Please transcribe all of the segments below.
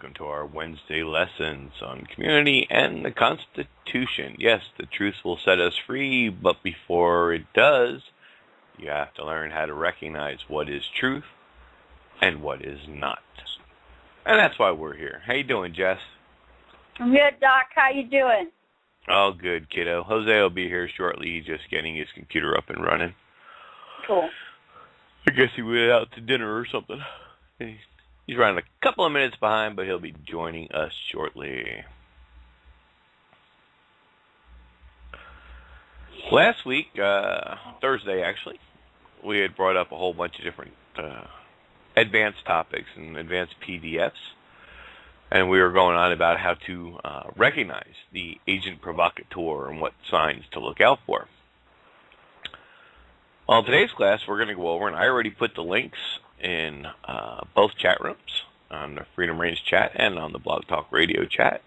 welcome to our Wednesday lessons on community and the Constitution. Yes, the truth will set us free, but before it does, you have to learn how to recognize what is truth and what is not. And that's why we're here. How you doing, Jess? I'm good, Doc. How you doing? Oh, good, kiddo. Jose will be here shortly. He's just getting his computer up and running. Cool. I guess he went out to dinner or something. He's running a couple of minutes behind, but he'll be joining us shortly. Last week, Thursday actually, we had brought up a whole bunch of different advanced topics and advanced PDFs. And we were going on about how to recognize the agent provocateur and what signs to look out for. Well, in today's class, we're going to go over, and I already put the links in both chat rooms, on the Freedom Range chat and on the Blog Talk Radio chat.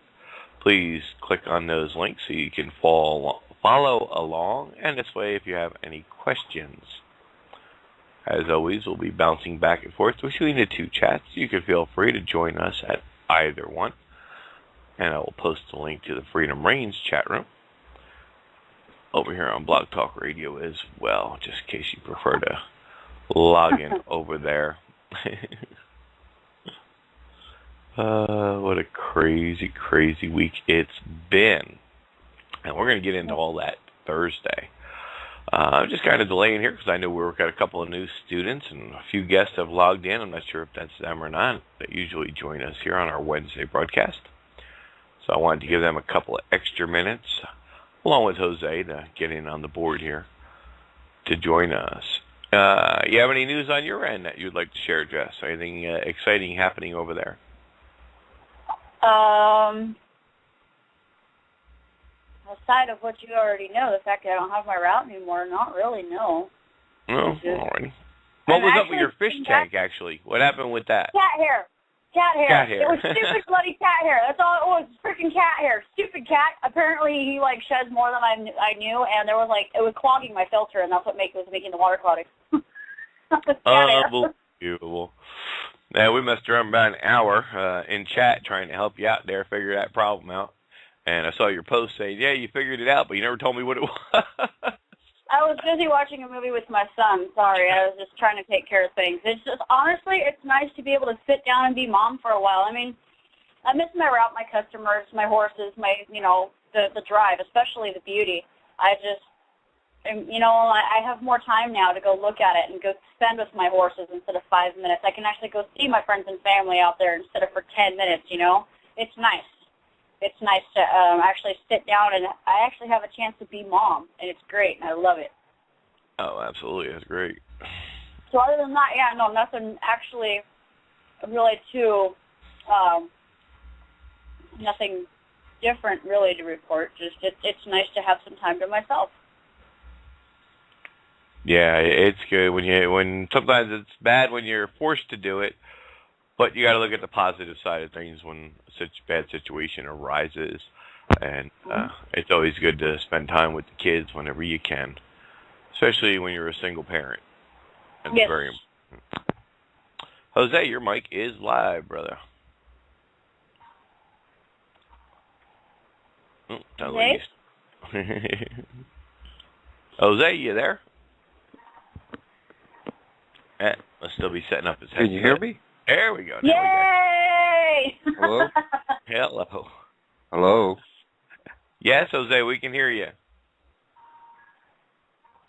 Please click on those links so you can follow along, and this way, if you have any questions, as always, we'll be bouncing back and forth between the two chats. You can feel free to join us at either one, and I will post the link to the Freedom Range chat room over here on Blog Talk Radio as well, just in case you prefer to log in over there. What a crazy, crazy week it's been. And we're going to get into all that Thursday. I'm just kind of delaying here because I know we've got a couple of new students and a few guests have logged in. I'm not sure if that's them or not, that usually join us here on our Wednesday broadcast. So I wanted to give them a couple of extra minutes, along with Jose, to get in on the board here to join us. You have any news on your end that you'd like to share, Jess? Anything exciting happening over there? Aside of what you already know, the fact that I don't have my route anymore, not really, no. Oh, alrighty. What was up with your fish tank, actually? What happened with that? Cat hair. Cat hair. Cat hair. It was stupid bloody cat hair. That's all it was. Freaking cat hair. Stupid cat. Apparently he sheds more than I knew, and there was it was clogging my filter, and that's what was making the water cloudy. Unbelievable. Yeah, we must have about an hour in chat trying to help you out there, figure that problem out. And I saw your post saying, yeah, you figured it out, but you never told me what it was. I was busy watching a movie with my son. Sorry, I was just trying to take care of things. It's just, honestly, it's nice to be able to sit down and be mom for a while. I mean, I miss my route, my customers, my horses, the drive, especially the beauty. I have more time now to go look at it and go spend with my horses instead of 5 minutes. I can actually go see my friends and family out there instead of for 10 minutes, It's nice. It's nice to actually sit down, and I actually have a chance to be mom, and it's great, and I love it. Oh, absolutely. That's great. So other than that, yeah, no, nothing actually really nothing different really to report. Just it's nice to have some time to myself. Yeah, it's good when sometimes it's bad when you're forced to do it, but you got to look at the positive side of things when such a bad situation arises, and it's always good to spend time with the kids whenever you can, especially when you're a single parent. That's yes. Very important. Jose, your mic is live, brother. Jose? Jose, you there? Let's still be setting up his headset. Can you hear me? There we go. Yay! Hello? Hello. Hello? Yes, Jose, we can hear you.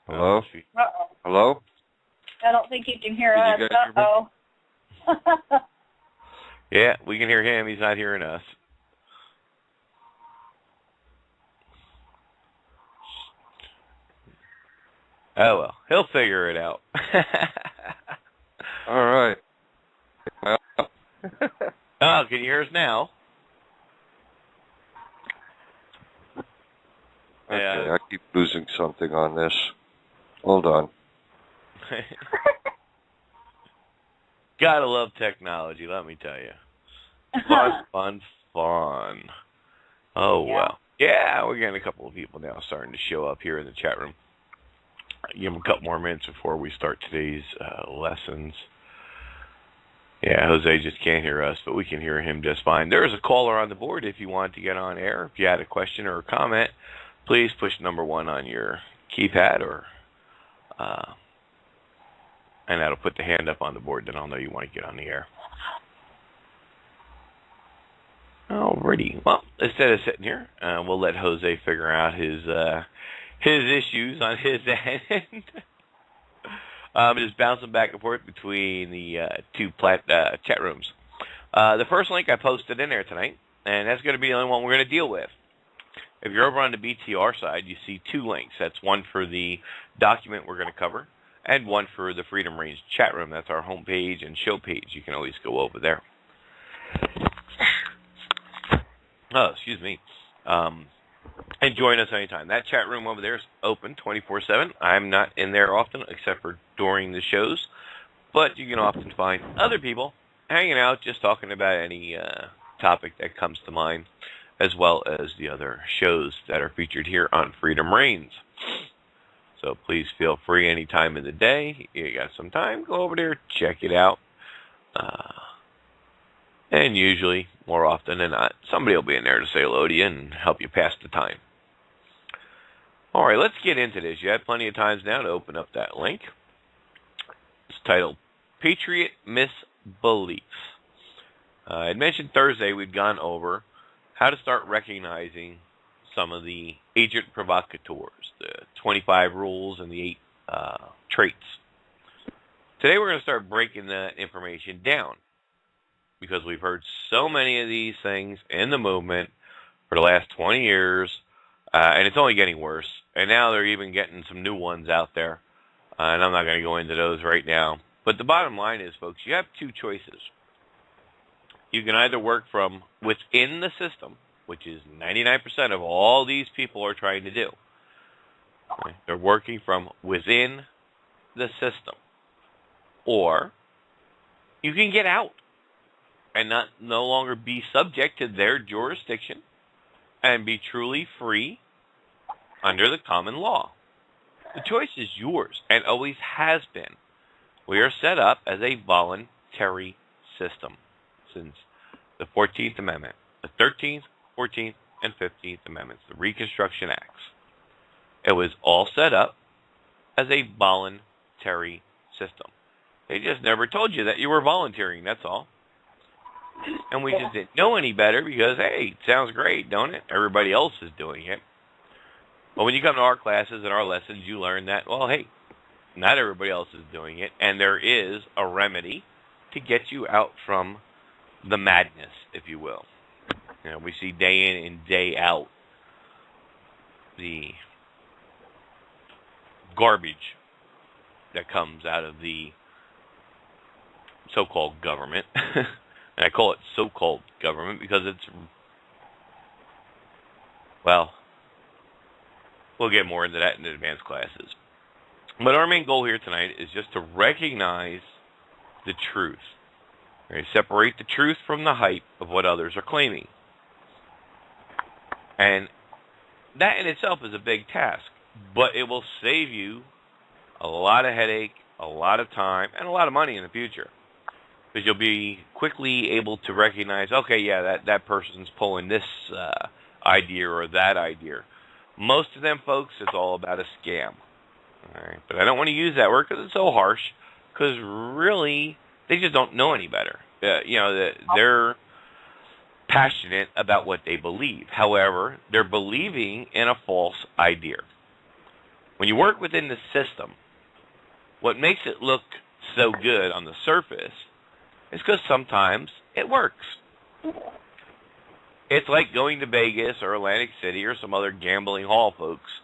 Hello? Uh-oh. Hello? I don't think you can hear Can us. you guys Uh-oh. Yeah, we can hear him. He's not hearing us. Oh, well. He'll figure it out. All right. Well. Oh, can you hear us now? Okay, Yeah. I keep losing something on this. Hold on. Gotta love technology, let me tell you. Fun. Oh, yeah. well. Yeah, we're getting a couple of people now starting to show up here in the chat room. Give them a couple more minutes before we start today's lessons. Yeah, Jose just can't hear us, but we can hear him just fine. There's a caller on the board if you want to get on air. If you had a question or a comment, please push number 1 on your keypad, and that'll put the hand up on the board. Then I'll know you want to get on the air. Alrighty. Well, instead of sitting here, we'll let Jose figure out his issues on his end. Just bouncing back and forth between the two chat rooms. The first link I posted in there tonight, and that's going to be the only one we're going to deal with. If you're over on the BTR side, you see 2 links. That's one for the document we're going to cover, and one for the Freedom Range chat room. That's our homepage and show page. You can always go over there. Oh, excuse me. And join us anytime. That chat room over there is open 24/7. I'm not in there often, except for during the shows. But you can often find other people hanging out, just talking about any topic that comes to mind, as well as the other shows that are featured here on Freedom Reigns. So please feel free any time of the day. You got some time, go over there, check it out. And usually, more often than not, somebody will be in there to say hello to you and help you pass the time. All right, let's get into this. You have plenty of times now to open up that link. It's titled Patriot Misbeliefs. I had mentioned Thursday we'd gone over how to start recognizing some of the agent provocateurs, the 25 rules and the 8 traits. Today we're going to start breaking that information down, because we've heard so many of these things in the movement for the last 20 years, and it's only getting worse. And now they're even getting some new ones out there, and I'm not going to go into those right now. But the bottom line is, folks, you have 2 choices. You can either work from within the system, which is 99% of all these people are trying to do. Okay? They're working from within the system. Or you can get out and no longer be subject to their jurisdiction and be truly free under the common law. The choice is yours and always has been. We are set up as a voluntary system since the 14th Amendment, the 13th, 14th, and 15th Amendments, the Reconstruction Acts. It was all set up as a voluntary system. They just never told you that you were volunteering, that's all. And we just didn't know any better because, hey, it sounds great, don't it? Everybody else is doing it. But when you come to our classes and our lessons, you learn that, well, hey, not everybody else is doing it, and there is a remedy to get you out from the madness, if you will. You know, we see day in and day out the garbage that comes out of the so-called government. And I call it so-called government because it's, well, we'll get more into that in the advanced classes. But our main goal here tonight is just to recognize the truth. Okay? Separate the truth from the hype of what others are claiming. And that in itself is a big task, but it will save you a lot of headache, a lot of time, and a lot of money in the future. Because you'll be quickly able to recognize, okay, yeah, that person's pulling this idea or that idea. Most of them, folks, it's all about a scam. All right? But I don't want to use that word because it's so harsh, because really, they just don't know any better. They're passionate about what they believe. However, they're believing in a false idea. When you work within the system, what makes it look so good on the surface is because sometimes it works. It's like going to Vegas or Atlantic City or some other gambling hall, folks.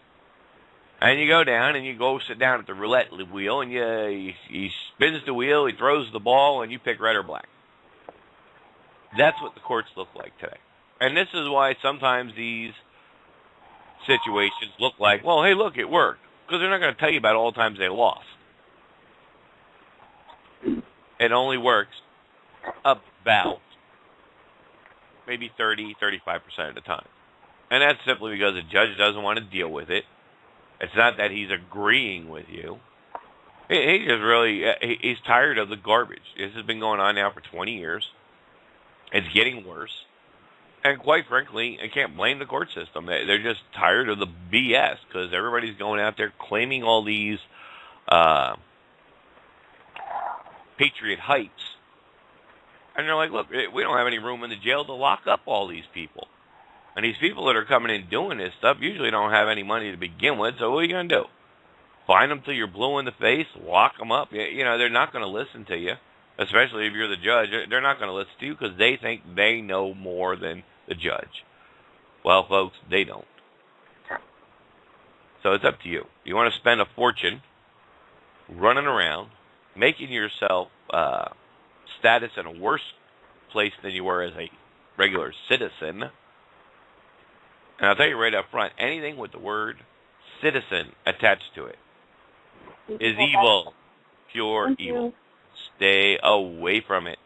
And you go down and you go sit down at the roulette wheel and he spins the wheel, he throws the ball, and you pick red or black. That's what the courts look like today. And this is why sometimes these situations look like, well, hey, look, it worked. Because they're not going to tell you about all the times they lost. It only works about maybe 30, 35% of the time. And that's simply because the judge doesn't want to deal with it. It's not that he's agreeing with you. He just really, he's tired of the garbage. This has been going on now for 20 years. It's getting worse. And quite frankly, I can't blame the court system. They're just tired of the BS because everybody's going out there claiming all these patriot hypes. And they're like, look, we don't have any room in the jail to lock up all these people. And these people that are coming in doing this stuff usually don't have any money to begin with, so what are you going to do? Find them till you're blue in the face, lock them up? You know, they're not going to listen to you, especially if you're the judge. They're not going to listen to you because they think they know more than the judge. Well, folks, they don't. So it's up to you. You want to spend a fortune running around, making yourself status in a worse place than you were as a regular citizen. And I'll tell you right up front, anything with the word citizen attached to it is evil, pure evil. Stay away from it.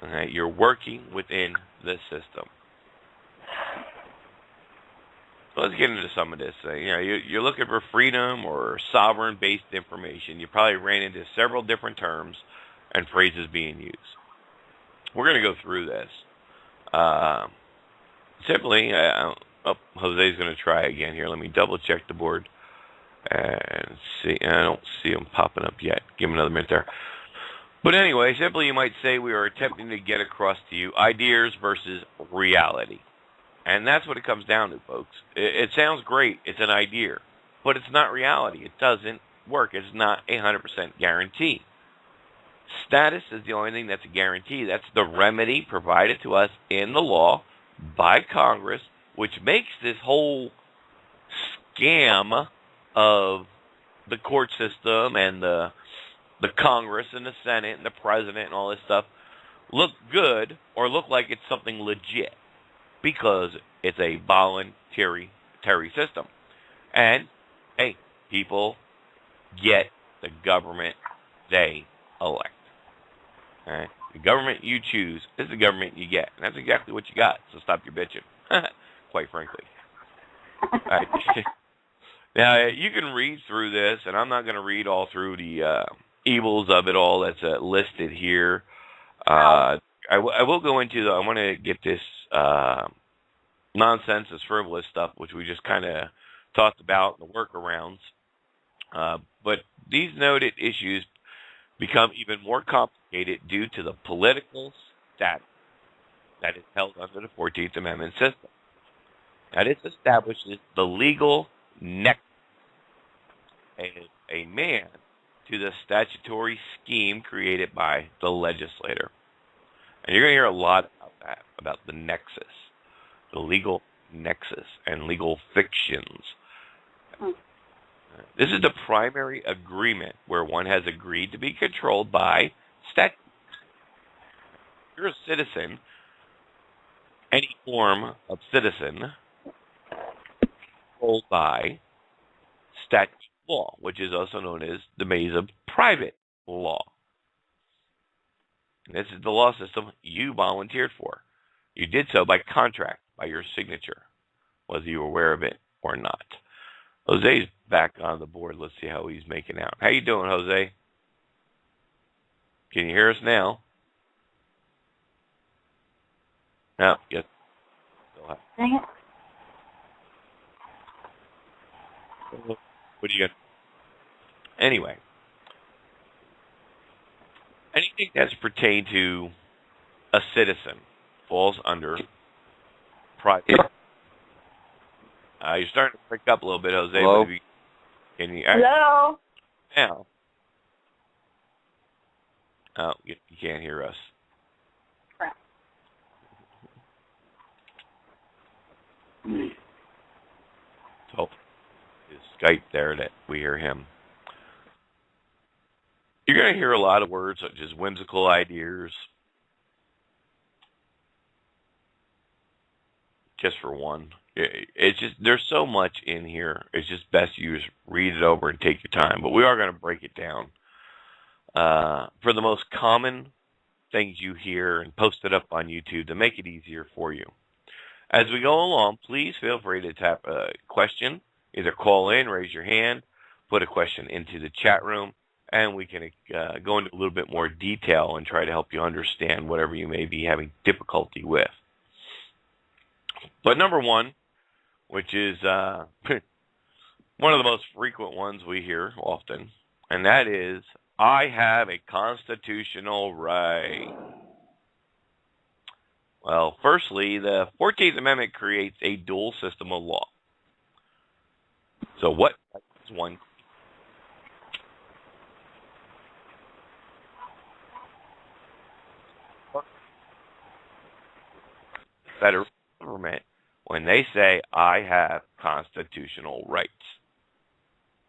Okay? You're working within the system. So let's get into some of this. You're looking for freedom or sovereign-based information. You probably ran into several different terms and phrases being used. We're going to go through this. Simply, Jose's going to try again here. Let me double-check the board and see. I don't see him popping up yet. Give him another minute there. But anyway, simply you might say we are attempting to get across to you ideas versus reality. And that's what it comes down to, folks. It sounds great. It's an idea. But it's not reality. It doesn't work. It's not a 100% guarantee. Status is the only thing that's a guarantee. That's the remedy provided to us in the law by Congress, which makes this whole scam of the court system and the Congress and the Senate and the President and all this stuff look good or look like it's something legit because it's a voluntary system. And, hey, people get the government they elect. All right? The government you choose is the government you get. And that's exactly what you got, so stop your bitching, quite frankly. All right. Now, you can read through this, and I'm not going to read all through the evils of it all that's listed here. I will go into I want to get this nonsense, this frivolous stuff, which we just kind of talked about, the workarounds. But these noted issues become even more complicated due to the political status that is held under the 14th Amendment system. Now, this establishes the legal nexus as a man to the statutory scheme created by the legislator. And you're going to hear a lot about that, about the nexus, the legal nexus, and legal fictions. This is the primary agreement where one has agreed to be controlled by statute. If you're a citizen, any form of citizen, controlled by statute law, which is also known as the maze of private law. And this is the law system you volunteered for. You did so by contract, by your signature, whether you were aware of it or not. Jose's back on the board. Let's see how he's making out. How you doing, Jose? Can you hear us now? No, yes. Dang it. What do you got? Anyway, anything that's pertained to a citizen falls under private. You're starting to pick up a little bit, Jose. Hello? Can you? Hello? Now. Oh, you can't hear us. Crap. So, his Skype there that we hear him. You're going to hear a lot of words such as whimsical ideas. Just for one. It's just, there's so much in here. It's just best you just read it over and take your time. But we are going to break it down. For the most common things you hear and post it up on YouTube to make it easier for you. As we go along, please feel free to tap a question. Either call in, raise your hand, put a question into the chat room, and we can go into a little bit more detail and try to help you understand whatever you may be having difficulty with. But number one, which is one of the most frequent ones we hear often, and that is, I have a constitutional right. Well, firstly, the 14th Amendment creates a dual system of law. So what is one? Federal government, when they say, I have constitutional rights.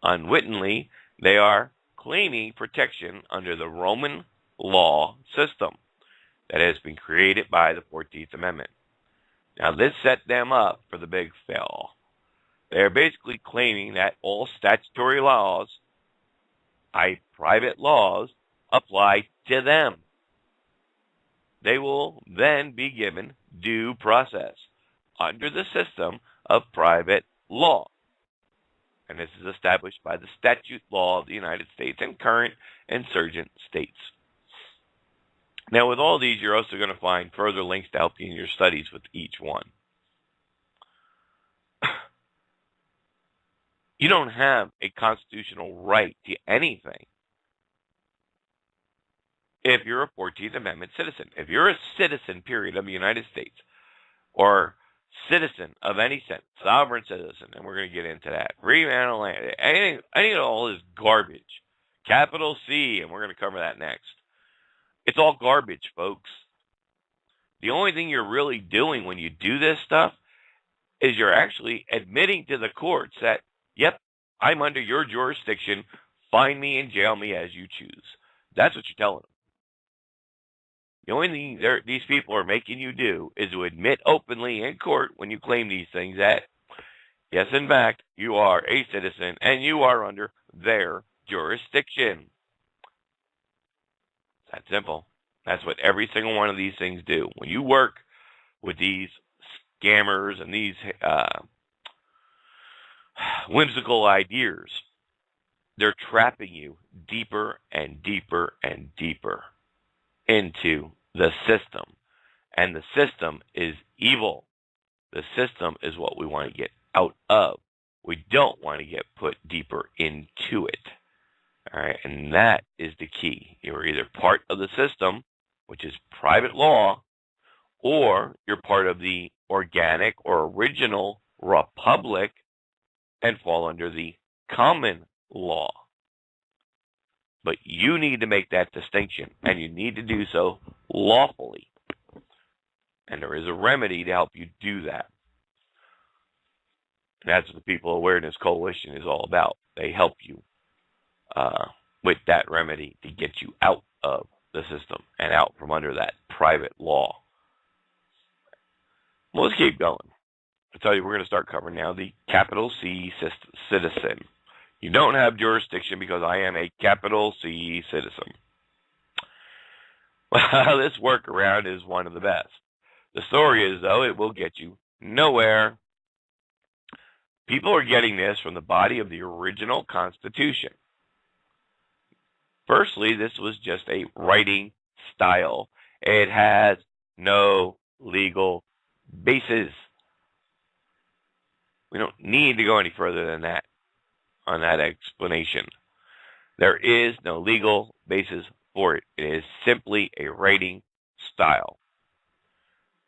Unwittingly, they are claiming protection under the Roman law system that has been created by the 14th Amendment. Now, this set them up for the big fail. They are basically claiming that all statutory laws, private laws, apply to them. They will then be given due process under the system of private law. And this is established by the statute law of the United States and current insurgent states. Now, with all these, you're also going to find further links to help you in your studies with each one. You don't have a constitutional right to anything if you're a 14th Amendment citizen. If you're a citizen, period, of the United States, or citizen of any sense, sovereign citizen, and we're going to get into that. Free man of land, any of all is garbage. Capital C, and we're going to cover that next. It's all garbage, folks. The only thing you're really doing when you do this stuff is you're actually admitting to the courts that, yep, I'm under your jurisdiction. Find me and jail me as you choose. That's what you're telling them. The only thing these people are making you do is to admit openly in court when you claim these things that, yes, in fact, you are a citizen and you are under their jurisdiction. It's that simple. That's what every single one of these things do. When you work with these scammers and these whimsical ideas, they're trapping you deeper and deeper and deeper into the system. And the system is evil. The system is what we want to get out of. We don't want to get put deeper into it. All right, and that is the key. You're either part of the system, which is private law, or you're part of the organic or original republic and fall under the common law. But you need to make that distinction, and you need to do so lawfully. And there is a remedy to help you do that. And that's what the People Awareness Coalition is all about. They help you with that remedy to get you out of the system and out from under that private law. Well, let's keep going. I tell you, we're going to start covering now the capital C citizen. You don't have jurisdiction because I am a capital C citizen. Well, this workaround is one of the best. The story is, though, it will get you nowhere. People are getting this from the body of the original Constitution. Firstly, this was just a writing style. It has no legal basis. We don't need to go any further than that on that explanation. There is no legal basis for it. It is simply a writing style.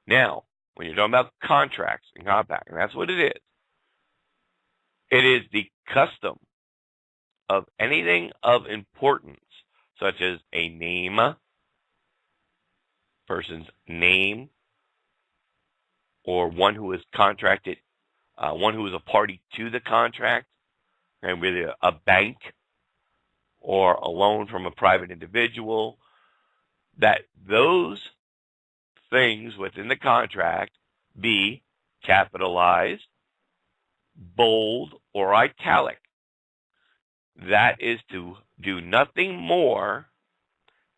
Now, when you're talking about contracts and compact, and that's what it is the custom of anything of importance, such as a name, person's name, or one who is contracted, one who is a party to the contract, and whether a bank or a loan from a private individual, that those things within the contract be capitalized, bold, or italic. That is to do nothing more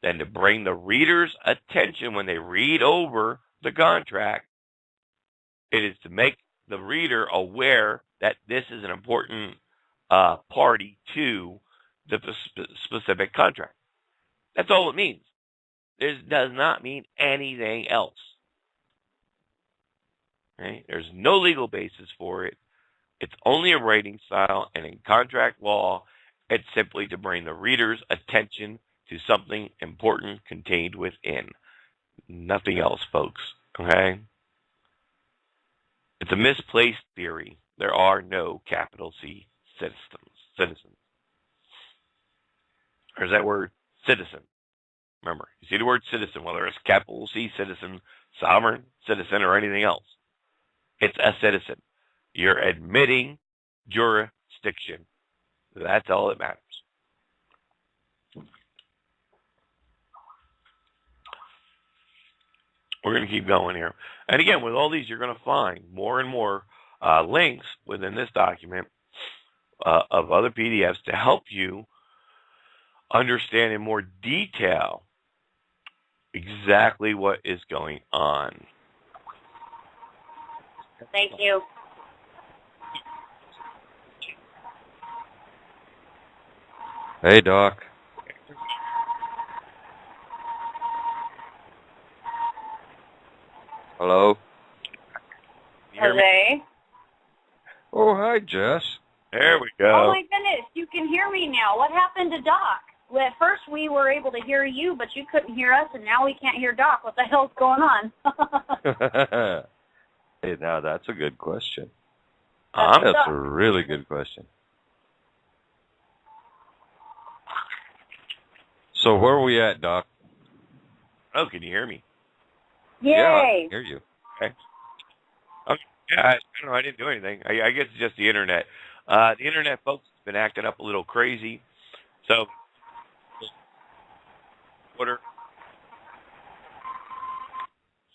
than to bring the reader's attention when they read over the contract. It is to make the reader aware that this is an important party to the specific contract. That's all it means. It does not mean anything else. Right? There's no legal basis for it. It's only a writing style, and in contract law, it's simply to bring the reader's attention to something important contained within. Nothing else, folks. Okay? It's a misplaced theory. There are no capital C citizens. There's that word citizen. Remember, you see the word citizen, whether it's capital C citizen, sovereign citizen, or anything else. It's a citizen. You're admitting jurisdiction. That's all that matters. We're going to keep going here. And again, with all these, you're going to find more and more links within this document of other PDFs to help you understand in more detail exactly what is going on. Thank you. Hey, Doc. Hello? Jose? Oh, hi, Jess. There we go. Oh, my goodness. You can hear me now. What happened to Doc? Well, at first we were able to hear you, but you couldn't hear us, and now we can't hear Doc. What the hell's going on? Hey, now that's a good question. That's That's a really good question. So where are we at, Doc? Oh, can you hear me? Yay! Yeah, I can hear you. Okay. Yeah, I don't know. I didn't do anything. I guess it's just the internet. The internet, folks, has been acting up a little crazy. So,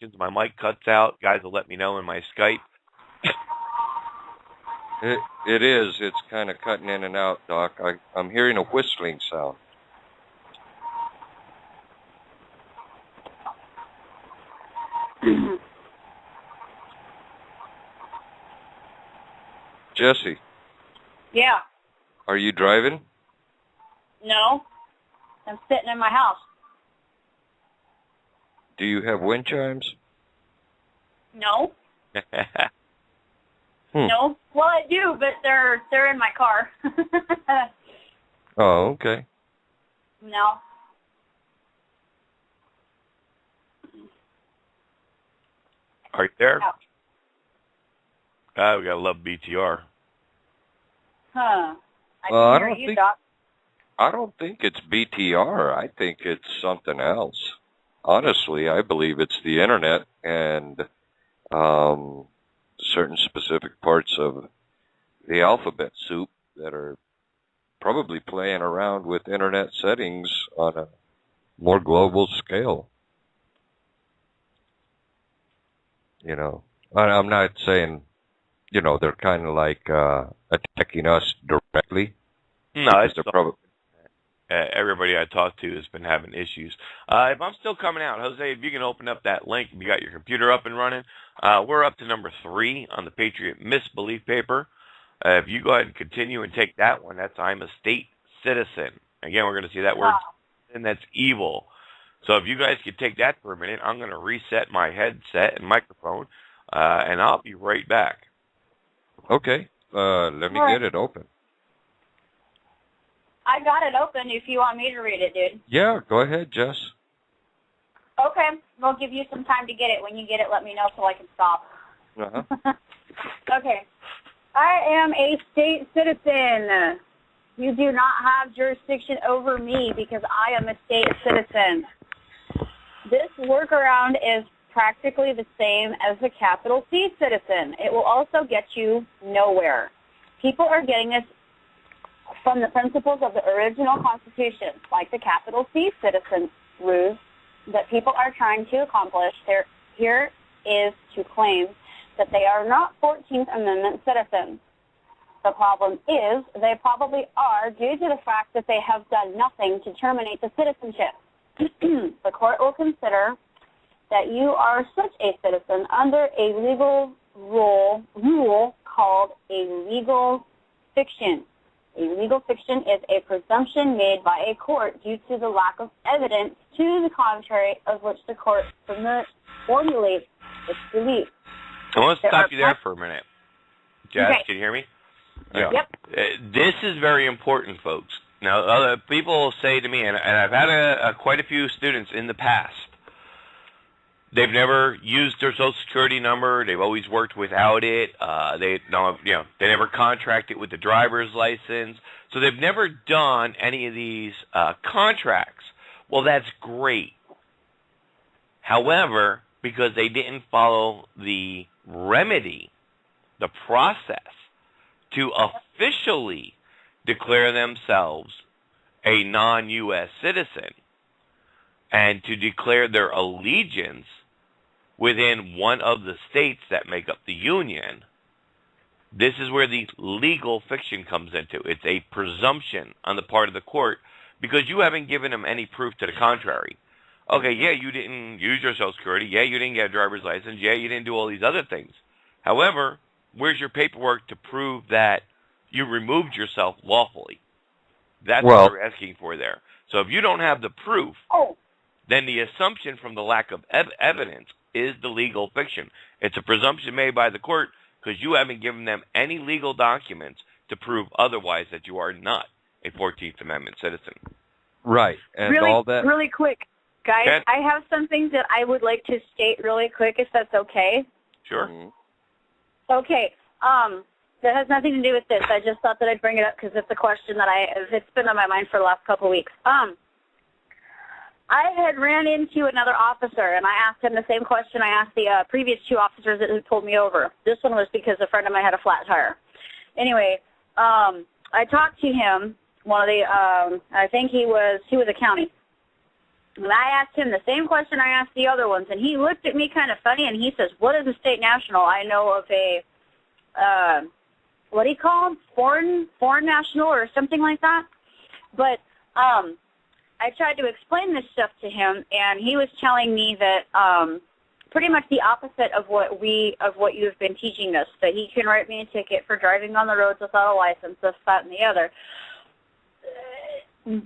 since my mic cuts out, guys will let me know in my Skype. It is. It's kind of cutting in and out, Doc. I'm hearing a whistling sound. Jesse, Yeah. are you driving? No. I'm sitting in my house. Do you have wind chimes? No. No. Well, I do, but they're in my car. Oh, okay. No. Are you there? No. We gotta love BTR. Huh. I Well, I can hear don't you, think- Doc. I don't think it's BTR. I think it's something else. Honestly, I believe it's the internet and certain specific parts of the alphabet soup that are probably playing around with internet settings on a more global scale. You know, I'm not saying, you know, they're kind of like attacking us directly. No, it's probably. everybody I talked to has been having issues. If I'm still coming out, Jose, if you can open up that link, if you got your computer up and running, we're up to number 3 on the Patriot Misbelief paper. If you go ahead and continue and take that one, that's I'm a state citizen. Again, we're going to see that word, and that's evil. So if you guys could take that for a minute, I'm going to reset my headset and microphone, and I'll be right back. Okay, let me get it open. I got it open if you want me to read it, dude. Yeah, go ahead, Jess. Okay. We'll give you some time to get it. When you get it, let me know so I can stop. Uh-huh. Okay. I am a state citizen. You do not have jurisdiction over me because I am a state citizen. This workaround is practically the same as the capital C citizen. It will also get you nowhere. People are getting this from the principles of the original Constitution, like the capital C citizen ruse that people are trying to accomplish. Here is to claim that they are not 14th Amendment citizens. The problem is they probably are due to the fact that they have done nothing to terminate the citizenship. The court will consider that you are such a citizen under a legal rule called a legal fiction. A legal fiction is a presumption made by a court due to the lack of evidence to the contrary of which the court formulates its belief. I want to stop you there for a minute. Jess, okay. Can you hear me? Yeah. Yep. This is very important, folks. Now, other people say to me, and I've had quite a few students in the past, they've never used their Social Security number. They've always worked without it. They never contracted with the driver's license. So they've never done any of these contracts. Well, that's great. However, because they didn't follow the remedy, the process, to officially declare themselves a non-U.S. citizen and to declare their allegiance within one of the states that make up the Union, this is where the legal fiction comes into. It's a presumption on the part of the court because you haven't given them any proof to the contrary. Okay, yeah, you didn't use your Social Security. Yeah, you didn't get a driver's license. Yeah, you didn't do all these other things. However, where's your paperwork to prove that you removed yourself lawfully? That's what we're asking for there. So if you don't have the proof, then the assumption from the lack of evidence is the legal fiction. It's a presumption made by the court because you haven't given them any legal documents to prove otherwise that you are not a 14th Amendment citizen. Right. And all that. Really quick, guys, I have something that I would like to state really quick, if that's okay. Sure. Okay. That has nothing to do with this. I just thought that I'd bring it up because it's a question that it's been on my mind for the last couple of weeks. I had ran into another officer, and I asked him the same question I asked the previous two officers that had pulled me over. This one was because a friend of mine had a flat tire. Anyway, I talked to him. I think he was a county. And I asked him the same question I asked the other ones, and he looked at me kind of funny, and he says, "What is a state national?" I know of a what do you call them? Foreign national or something like that. But I tried to explain this stuff to him, and he was telling me that pretty much the opposite of what you've been teaching us. That he can write me a ticket for driving on the roads without a license, this, that, and the other.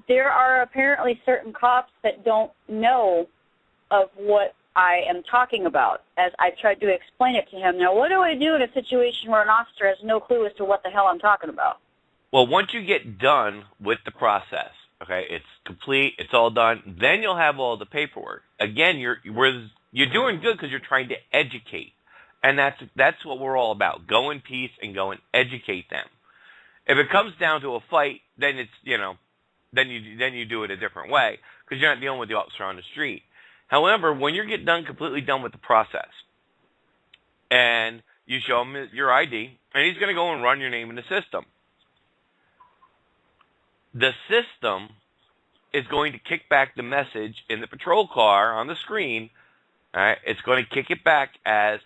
There are apparently certain cops that don't know of what I am talking about, as I tried to explain it to him. Now, what do I do in a situation where an officer has no clue as to what the hell I'm talking about? Well, once you get done with the process, okay, it's complete, it's all done, then you'll have all the paperwork. Again, you're doing good because you're trying to educate, and that's what we're all about. Go in peace and go and educate them. If it comes down to a fight, then it's then you do it a different way because you're not dealing with the officer on the street. However, when you get completely done with the process, and you show him your ID, and he's going to go and run your name in the system. The system is going to kick back the message in the patrol car on the screen. All right, it's going to kick it back as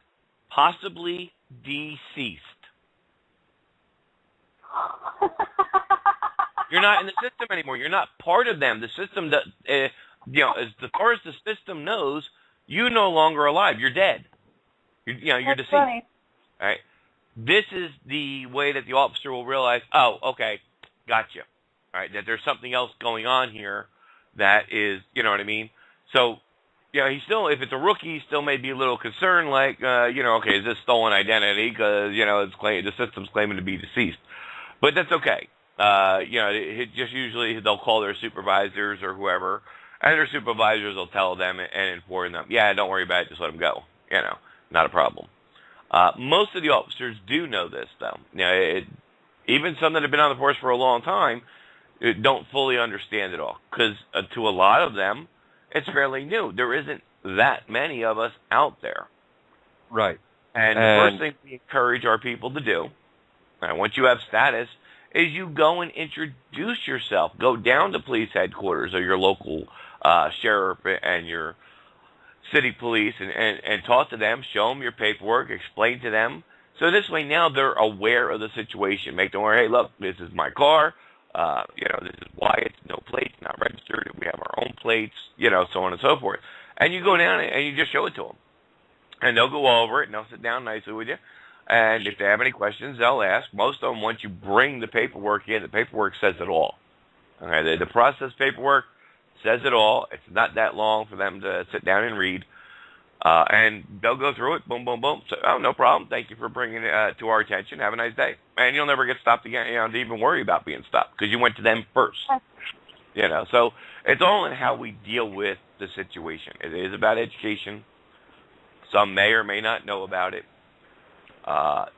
possibly deceased. You're not in the system anymore. You're not part of them. The system, as far as the system knows, you're no longer alive. You're dead. You're That's deceased. Funny. All right. This is the way that the officer will realize, oh, okay, gotcha. All right, that there's something else going on here that is, you know what I mean? So, he still, if it's a rookie, he still may be a little concerned, like, okay, is this stolen identity? Because, the system's claiming to be deceased. But that's okay. It just usually they'll call their supervisors or whoever, and their supervisors will tell them and inform them, yeah, don't worry about it, just let them go. Not a problem. Most of the officers do know this, though. Even some that have been on the force for a long time don't fully understand it all, because to a lot of them, it's fairly new. There isn't that many of us out there. Right. And the first thing we encourage our people to do, once you have status, is you go and introduce yourself. Go down to police headquarters or your local sheriff and your city police and talk to them, show them your paperwork, explain to them. So this way now they're aware of the situation. Make them aware, hey, look, this is my car. This is why it's no plates, not registered. We have our own plates, so on and so forth. And you go down and you just show it to them. And they'll go over it and they'll sit down nicely with you. And if they have any questions, they'll ask. Most of them, once you bring the paperwork in, the paperwork says it all. Okay, the process paperwork says it all. It's not that long for them to sit down and read. And they'll go through it, boom, boom, boom. So, oh, no problem. Thank you for bringing it to our attention. Have a nice day. And you'll never get stopped again, to even worry about being stopped because you went to them first. So it's all in how we deal with the situation. It is about education. Some may or may not know about it.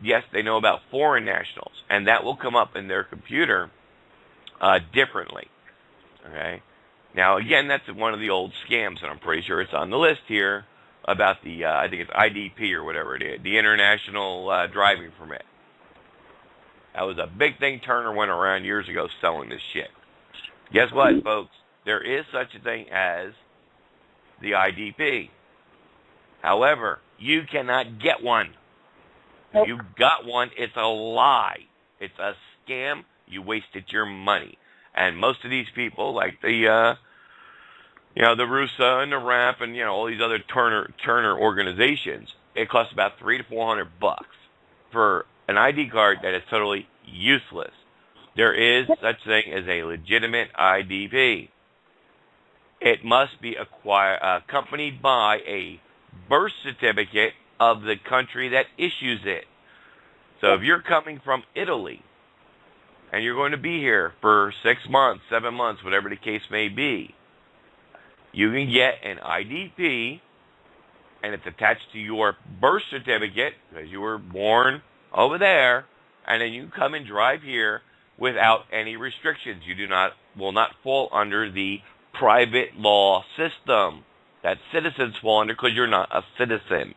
Yes, they know about foreign nationals, and that will come up in their computer differently. Okay. Now, again, that's one of the old scams, and I'm pretty sure it's on the list here about the, I think it's IDP or whatever it is, the International Driving Permit. That was a big thing Turner went around years ago selling this shit. Guess what, folks? There is such a thing as the IDP. However, you cannot get one. If you got one, it's a lie. It's a scam. You wasted your money. And most of these people, like the Russa and the RAP and, all these other Turner organizations, it costs about $300 to $400 for an ID card that is totally useless. There is such thing as a legitimate IDP. It must be accompanied by a birth certificate of the country that issues it. So if you're coming from Italy and you're going to be here for 6 months, 7 months, whatever the case may be, you can get an IDP, and it's attached to your birth certificate because you were born over there, and then you come and drive here without any restrictions. You will not fall under the private law system that citizens fall under because you're not a citizen.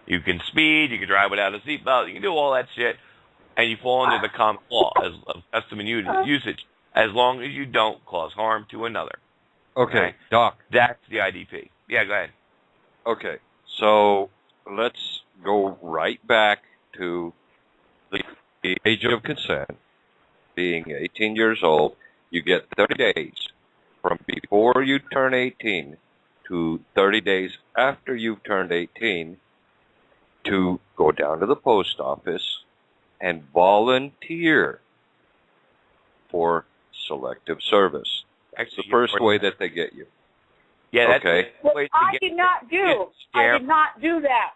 You can speed, you can drive without a seatbelt, you can do all that shit, and you fall under the common law of custom and usage as long as you don't cause harm to another. Okay, Doc. That's the IDP. Yeah, go ahead. Okay, so let's go right back to the age of consent. Being 18 years old, you get 30 days from before you turn 18 to 30 days after you've turned 18 to go down to the post office and volunteer for selective service. That's the first way that they get you. Yeah, that's okay. I did not do that.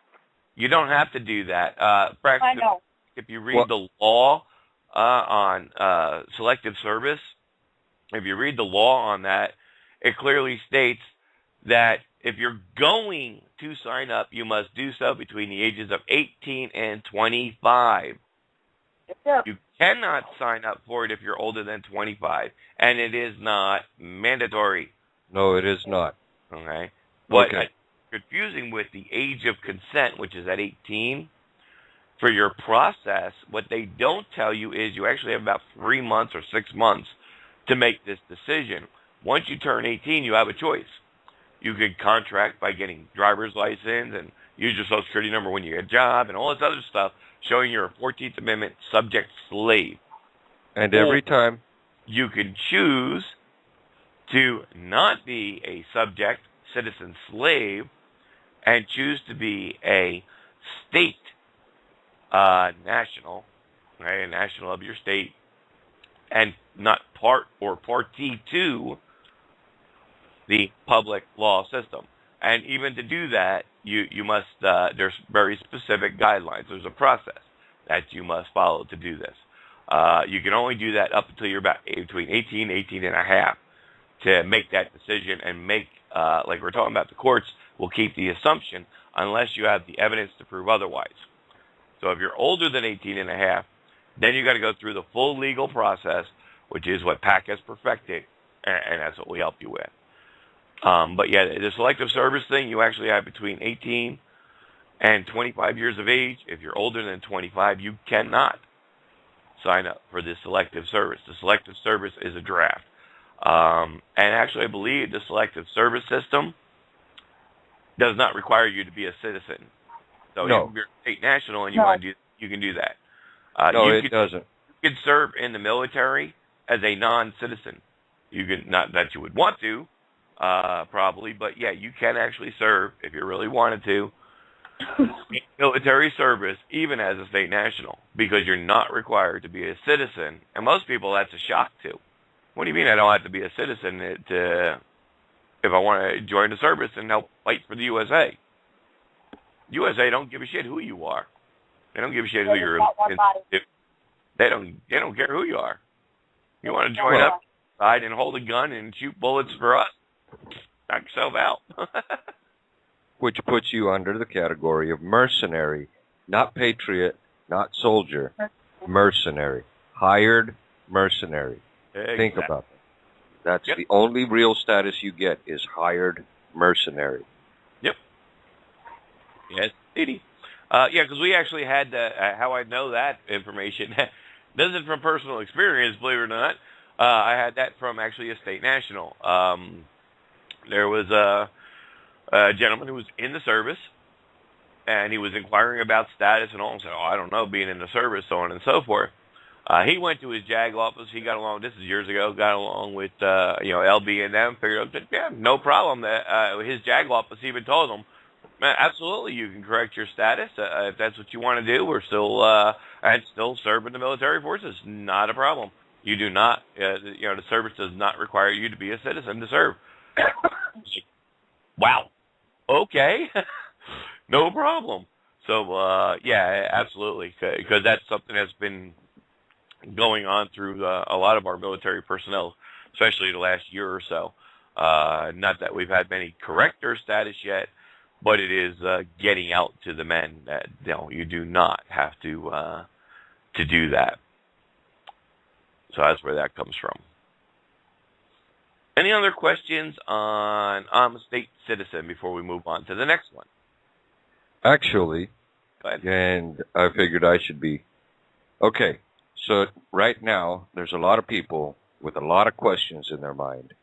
You don't have to do that. I know. If you read the law on selective service, if you read the law on that, it clearly states that if you're going to sign up, you must do so between the ages of 18 and 25. You cannot sign up for it if you're older than 25, and it is not mandatory. No, it is not. Okay. What's confusing with the age of consent, which is at 18, for your process, what they don't tell you is you actually have about 3 months or 6 months to make this decision. Once you turn 18, you have a choice. You could contract by getting driver's license and use your Social Security number when you get a job and all this other stuff, showing you're a 14th Amendment subject slave. And every time you can choose to not be a subject, citizen, slave, and choose to be a state national, right, a national of your state, and not part or partee to the public law system. And even to do that, you must, there's very specific guidelines. There's a process that you must follow to do this. You can only do that up until you're about between 18 and a half to make that decision and make, like we're talking about, the courts will keep the assumption unless you have the evidence to prove otherwise. So if you're older than 18 and a half, then you got to go through the full legal process, which is what PAC has perfected, and that's what we help you with. But yeah, the selective service thing, you actually have between 18 and 25 years of age. If you're older than 25, you cannot sign up for this selective service. The selective service is a draft. And actually, I believe the selective service system does not require you to be a citizen. So no. if you're a state national and you want to do, you can do that. No, it doesn't. You can serve in the military as a non-citizen. You can, not that you would want to, probably, but yeah, you can actually serve if you really wanted to military service, even as a state national, because you're not required to be a citizen. And most people, that's a shock to. What do you mean I don't have to be a citizen if I want to join the service and help fight for the USA? USA don't give a shit who you are. They don't give a shit who you're. They don't care who you are. You want to join up side and hold a gun and shoot bullets for us? Knock yourself out. Which puts you under the category of mercenary, not patriot, not soldier, mercenary, hired mercenary. Exactly. Think about that. That's the only real status you get is hired mercenary. Yep. Yes, indeed. Yeah, because we actually had how I know that information. This is from personal experience, believe it or not. I had that from actually a state national. There was a gentleman who was in the service, and he was inquiring about status and all, and said, "Oh, I don't know, being in the service, so on and so forth." He went to his JAG office. He got along. This is years ago. Got along with LB and them. Figured out that no problem. That his JAG office even told him, "Man, absolutely, you can correct your status if that's what you want to do. We're still and still serve in the military forces. Not a problem. You do not. The service does not require you to be a citizen to serve." Wow. Okay. No problem. So, yeah, absolutely. Because that's something that's been going on through a lot of our military personnel, especially the last year or so. Not that we've had many correct their status yet, but it is getting out to the men that you do not have to do that. So that's where that comes from. Any other questions on I'm a state citizen before we move on to the next one? Actually, and I figured I should be. Okay, so right now, there's a lot of people with a lot of questions in their mind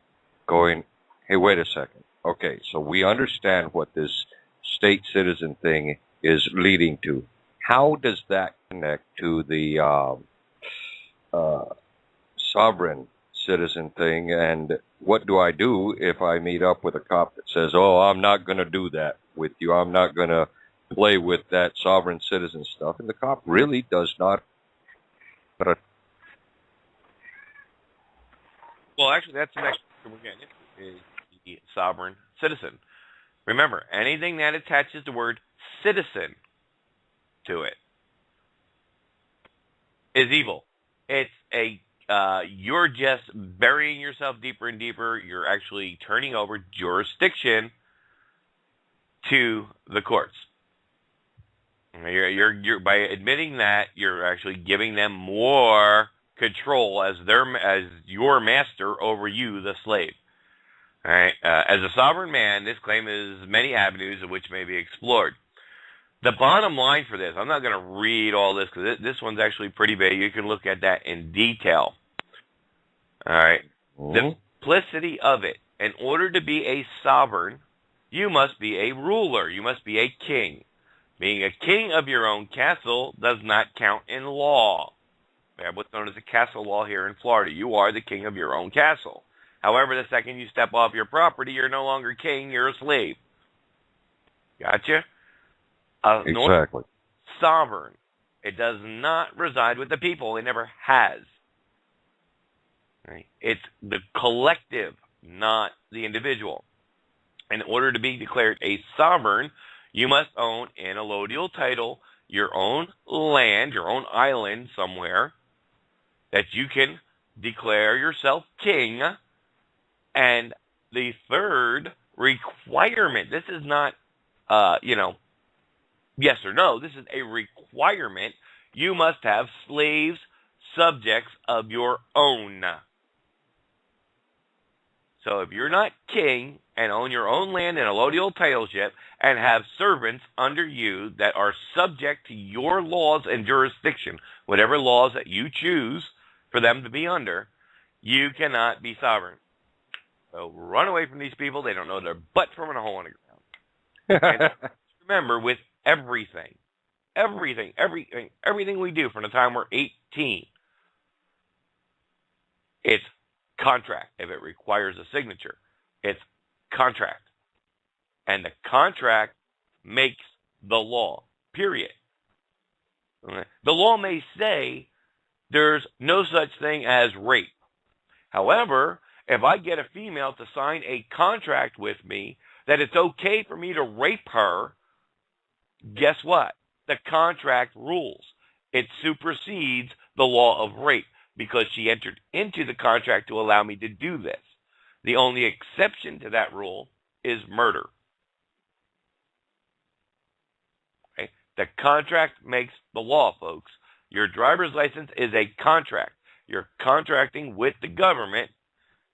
going, hey, wait a second. Okay, so we understand what this state citizen thing is leading to. How does that connect to the sovereign citizen thing, and what do I do if I meet up with a cop that says, oh, I'm not going to do that with you, I'm not going to play with that sovereign citizen stuff, and the cop really does not. Well, actually, that's the next question we're getting into, is the sovereign citizen. Remember, anything that attaches the word citizen to it is evil. It's you're just burying yourself deeper and deeper. You're actually turning over jurisdiction to the courts. You're by admitting that, you're actually giving them more control as your master over you, the slave. All right. As a sovereign man, this claim has many avenues of which may be explored. The bottom line for this, I'm not going to read all this because this one's actually pretty big. You can look at that in detail. All right. The simplicity of it. In order to be a sovereign, you must be a ruler. You must be a king. Being a king of your own castle does not count in law. We have what's known as a castle law here in Florida. You are the king of your own castle. However, the second you step off your property, you're no longer king, you're a slave. Gotcha? Exactly. Sovereign. It does not reside with the people. It never has. Right? It's the collective, not the individual. In order to be declared a sovereign, you must own an allodial title, your own land, your own island somewhere, that you can declare yourself king. And the third requirement, this is not, yes or no, this is a requirement. You must have slaves, subjects of your own. So if you're not king and own your own land and allodial titleship and have servants under you that are subject to your laws and jurisdiction, whatever laws that you choose for them to be under, you cannot be sovereign. So run away from these people. They don't know their butt from a hole in the ground. And remember, with everything we do from the time we're 18, it's contract. If it requires a signature, it's contract. And the contract makes the law, period. Okay? The law may say there's no such thing as rape. However, if I get a female to sign a contract with me that it's okay for me to rape her, guess what? The contract rules. It supersedes the law of rape because she entered into the contract to allow me to do this. The only exception to that rule is murder. Okay? The contract makes the law, folks. Your driver's license is a contract. You're contracting with the government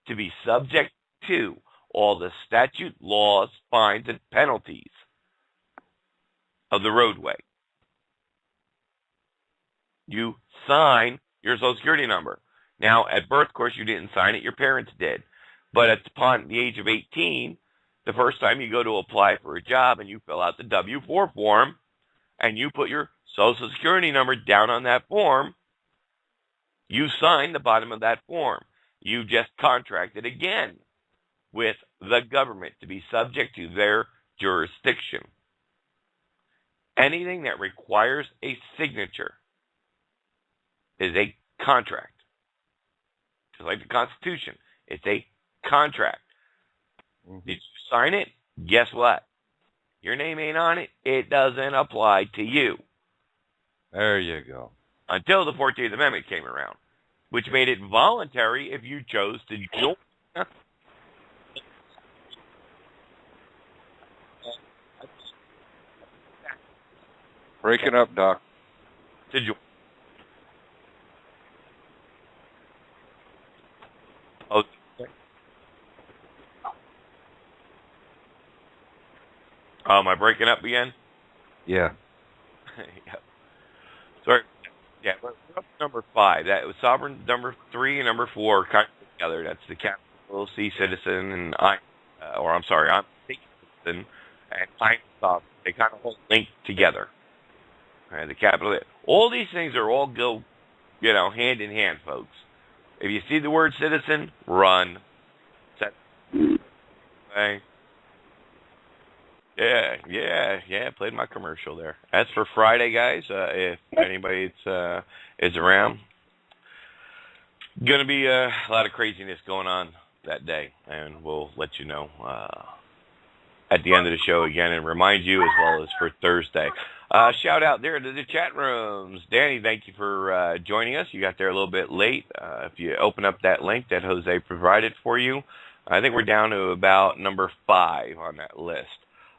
to be subject to all the statute, laws, fines, and penalties of the roadway. You sign your Social Security number. Now, at birth, of course, you didn't sign it. Your parents did. But upon the age of 18, the first time you go to apply for a job and you fill out the W-4 form and you put your Social Security number down on that form, you sign the bottom of that form. You just contracted again with the government to be subject to their jurisdiction. Anything that requires a signature is a contract. Just like the Constitution, it's a contract. Did you sign it? Guess what? Your name ain't on it. It doesn't apply to you. There you go. Until the 14th Amendment came around, which made it voluntary if you chose to join. Breaking up, Doc. To join. Oh. Am I breaking up again? Yeah. Yeah. Sorry. Yeah, we're up to number 5. That was sovereign. Number 3 and number 4 kind of together. That's the capital C citizen and I'm a citizen and I'm sovereign. They kind of all link together. Okay, the capital. All these things are all go, hand in hand, folks. If you see the word citizen, run. Okay. Yeah. Played my commercial there. That's for Friday, guys. If anybody is around, gonna be a lot of craziness going on that day, and we'll let you know at the end of the show again, and remind you as well as for Thursday. Shout out there to the chat rooms. Danny, thank you for joining us. You got there a little bit late. If you open up that link that Jose provided for you, I think we're down to about number 5 on that list.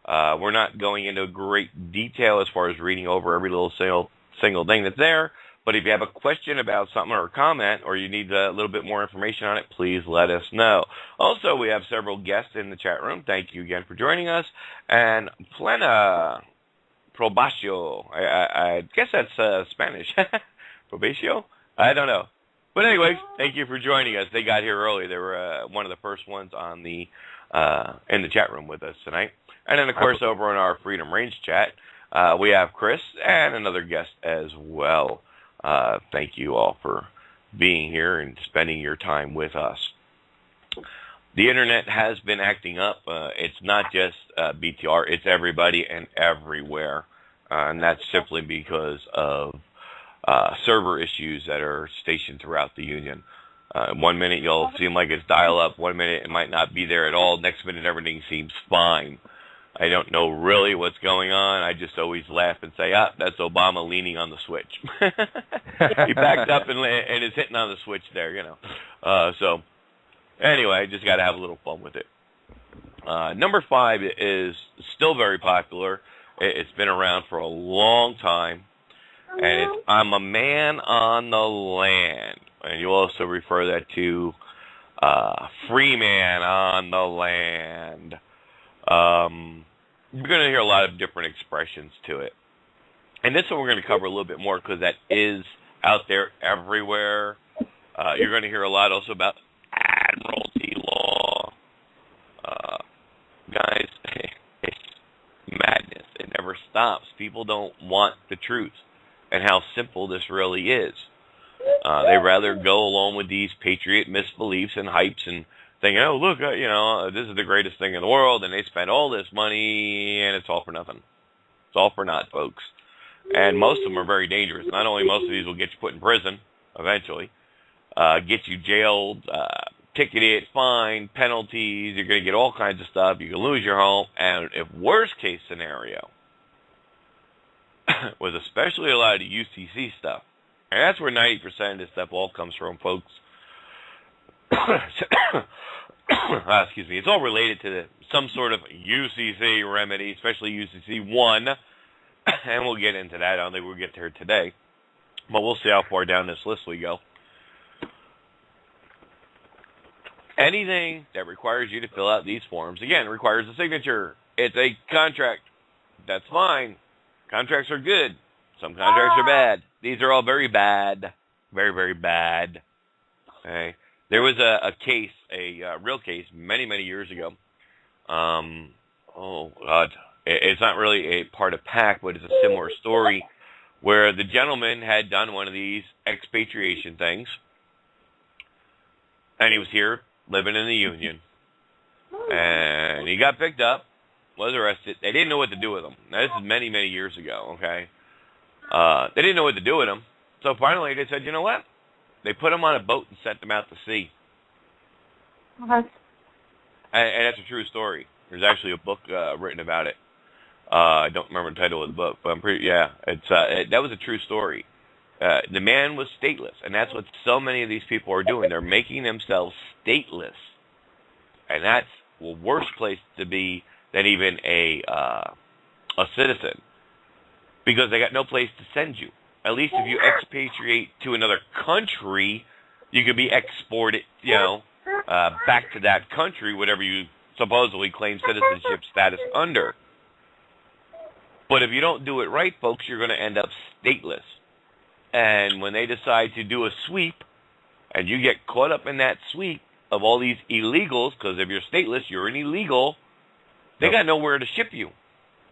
We're not going into great detail as far as reading over every little single thing that's there, but if you have a question about something or a comment, or you need a little bit more information on it, please let us know. Also, we have several guests in the chat room. Thank you again for joining us. And Plena Probacio, I guess that's Spanish. Probacio? I don't know. But anyways, thank you for joining us. They got here early. They were one of the first ones on the in the chat room with us tonight. And then, of course, over in our Freedom Range chat, we have Chris and another guest as well. Thank you all for being here and spending your time with us. The Internet has been acting up. It's not just BTR. It's everybody and everywhere. And that's simply because of server issues that are stationed throughout the Union. 1 minute you'll seem like it's dial-up. 1 minute it might not be there at all. Next minute everything seems fine. I don't know really what's going on. I just always laugh and say, that's Obama leaning on the switch. He backed up and is hitting on the switch there, So, anyway, I just got to have a little fun with it. Number 5 is still very popular. It's been around for a long time. And it's I'm a man on the land. And you also refer that to free man on the land. You're going to hear a lot of different expressions to it. And this one we're going to cover a little bit more because that is out there everywhere. You're going to hear a lot also about admiralty law. Guys, it's madness. It never stops. People don't want the truth and how simple this really is. They rather go along with these patriot misbeliefs and hypes and thinking, oh, look, this is the greatest thing in the world, and they spend all this money, and it's all for nothing. It's all for naught, folks. And most of them are very dangerous. Not only most of these will get you put in prison eventually, get you jailed, ticketed, fined, penalties. You're going to get all kinds of stuff. You can lose your home. And if worst case scenario was especially a lot of the UCC stuff, and that's where 90% of this stuff all comes from, folks. Excuse me. It's all related to some sort of UCC remedy, especially UCC 1, and we'll get into that. I don't think we'll get there today, but we'll see how far down this list we go. Anything that requires you to fill out these forms, again, requires a signature. It's a contract. That's fine. Contracts are good. Some contracts are bad. These are all very bad. Very, very bad. Okay. There was a case, a real case, many, many years ago. Oh, God. It's not really a part of PAC, but it's a similar story where the gentleman had done one of these expatriation things, and he was here living in the Union, and he got picked up, was arrested. They didn't know what to do with him. Now, this is many, many years ago, okay? They didn't know what to do with him, so finally they said, you know what? They put him on a boat and sent him out to sea. And that's a true story. There's actually a book written about it. I don't remember the title of the book, but I'm pretty, yeah, that was a true story. The man was stateless, and that's what so many of these people are doing. They're making themselves stateless, and that's the worst place to be than even a citizen, because they got no place to send you. At least if you expatriate to another country, you could be exported, back to that country, whatever you supposedly claim citizenship status under. But if you don't do it right, folks, you're going to end up stateless. And when they decide to do a sweep, and you get caught up in that sweep of all these illegals, because if you're stateless, you're an illegal, they got nowhere to ship you.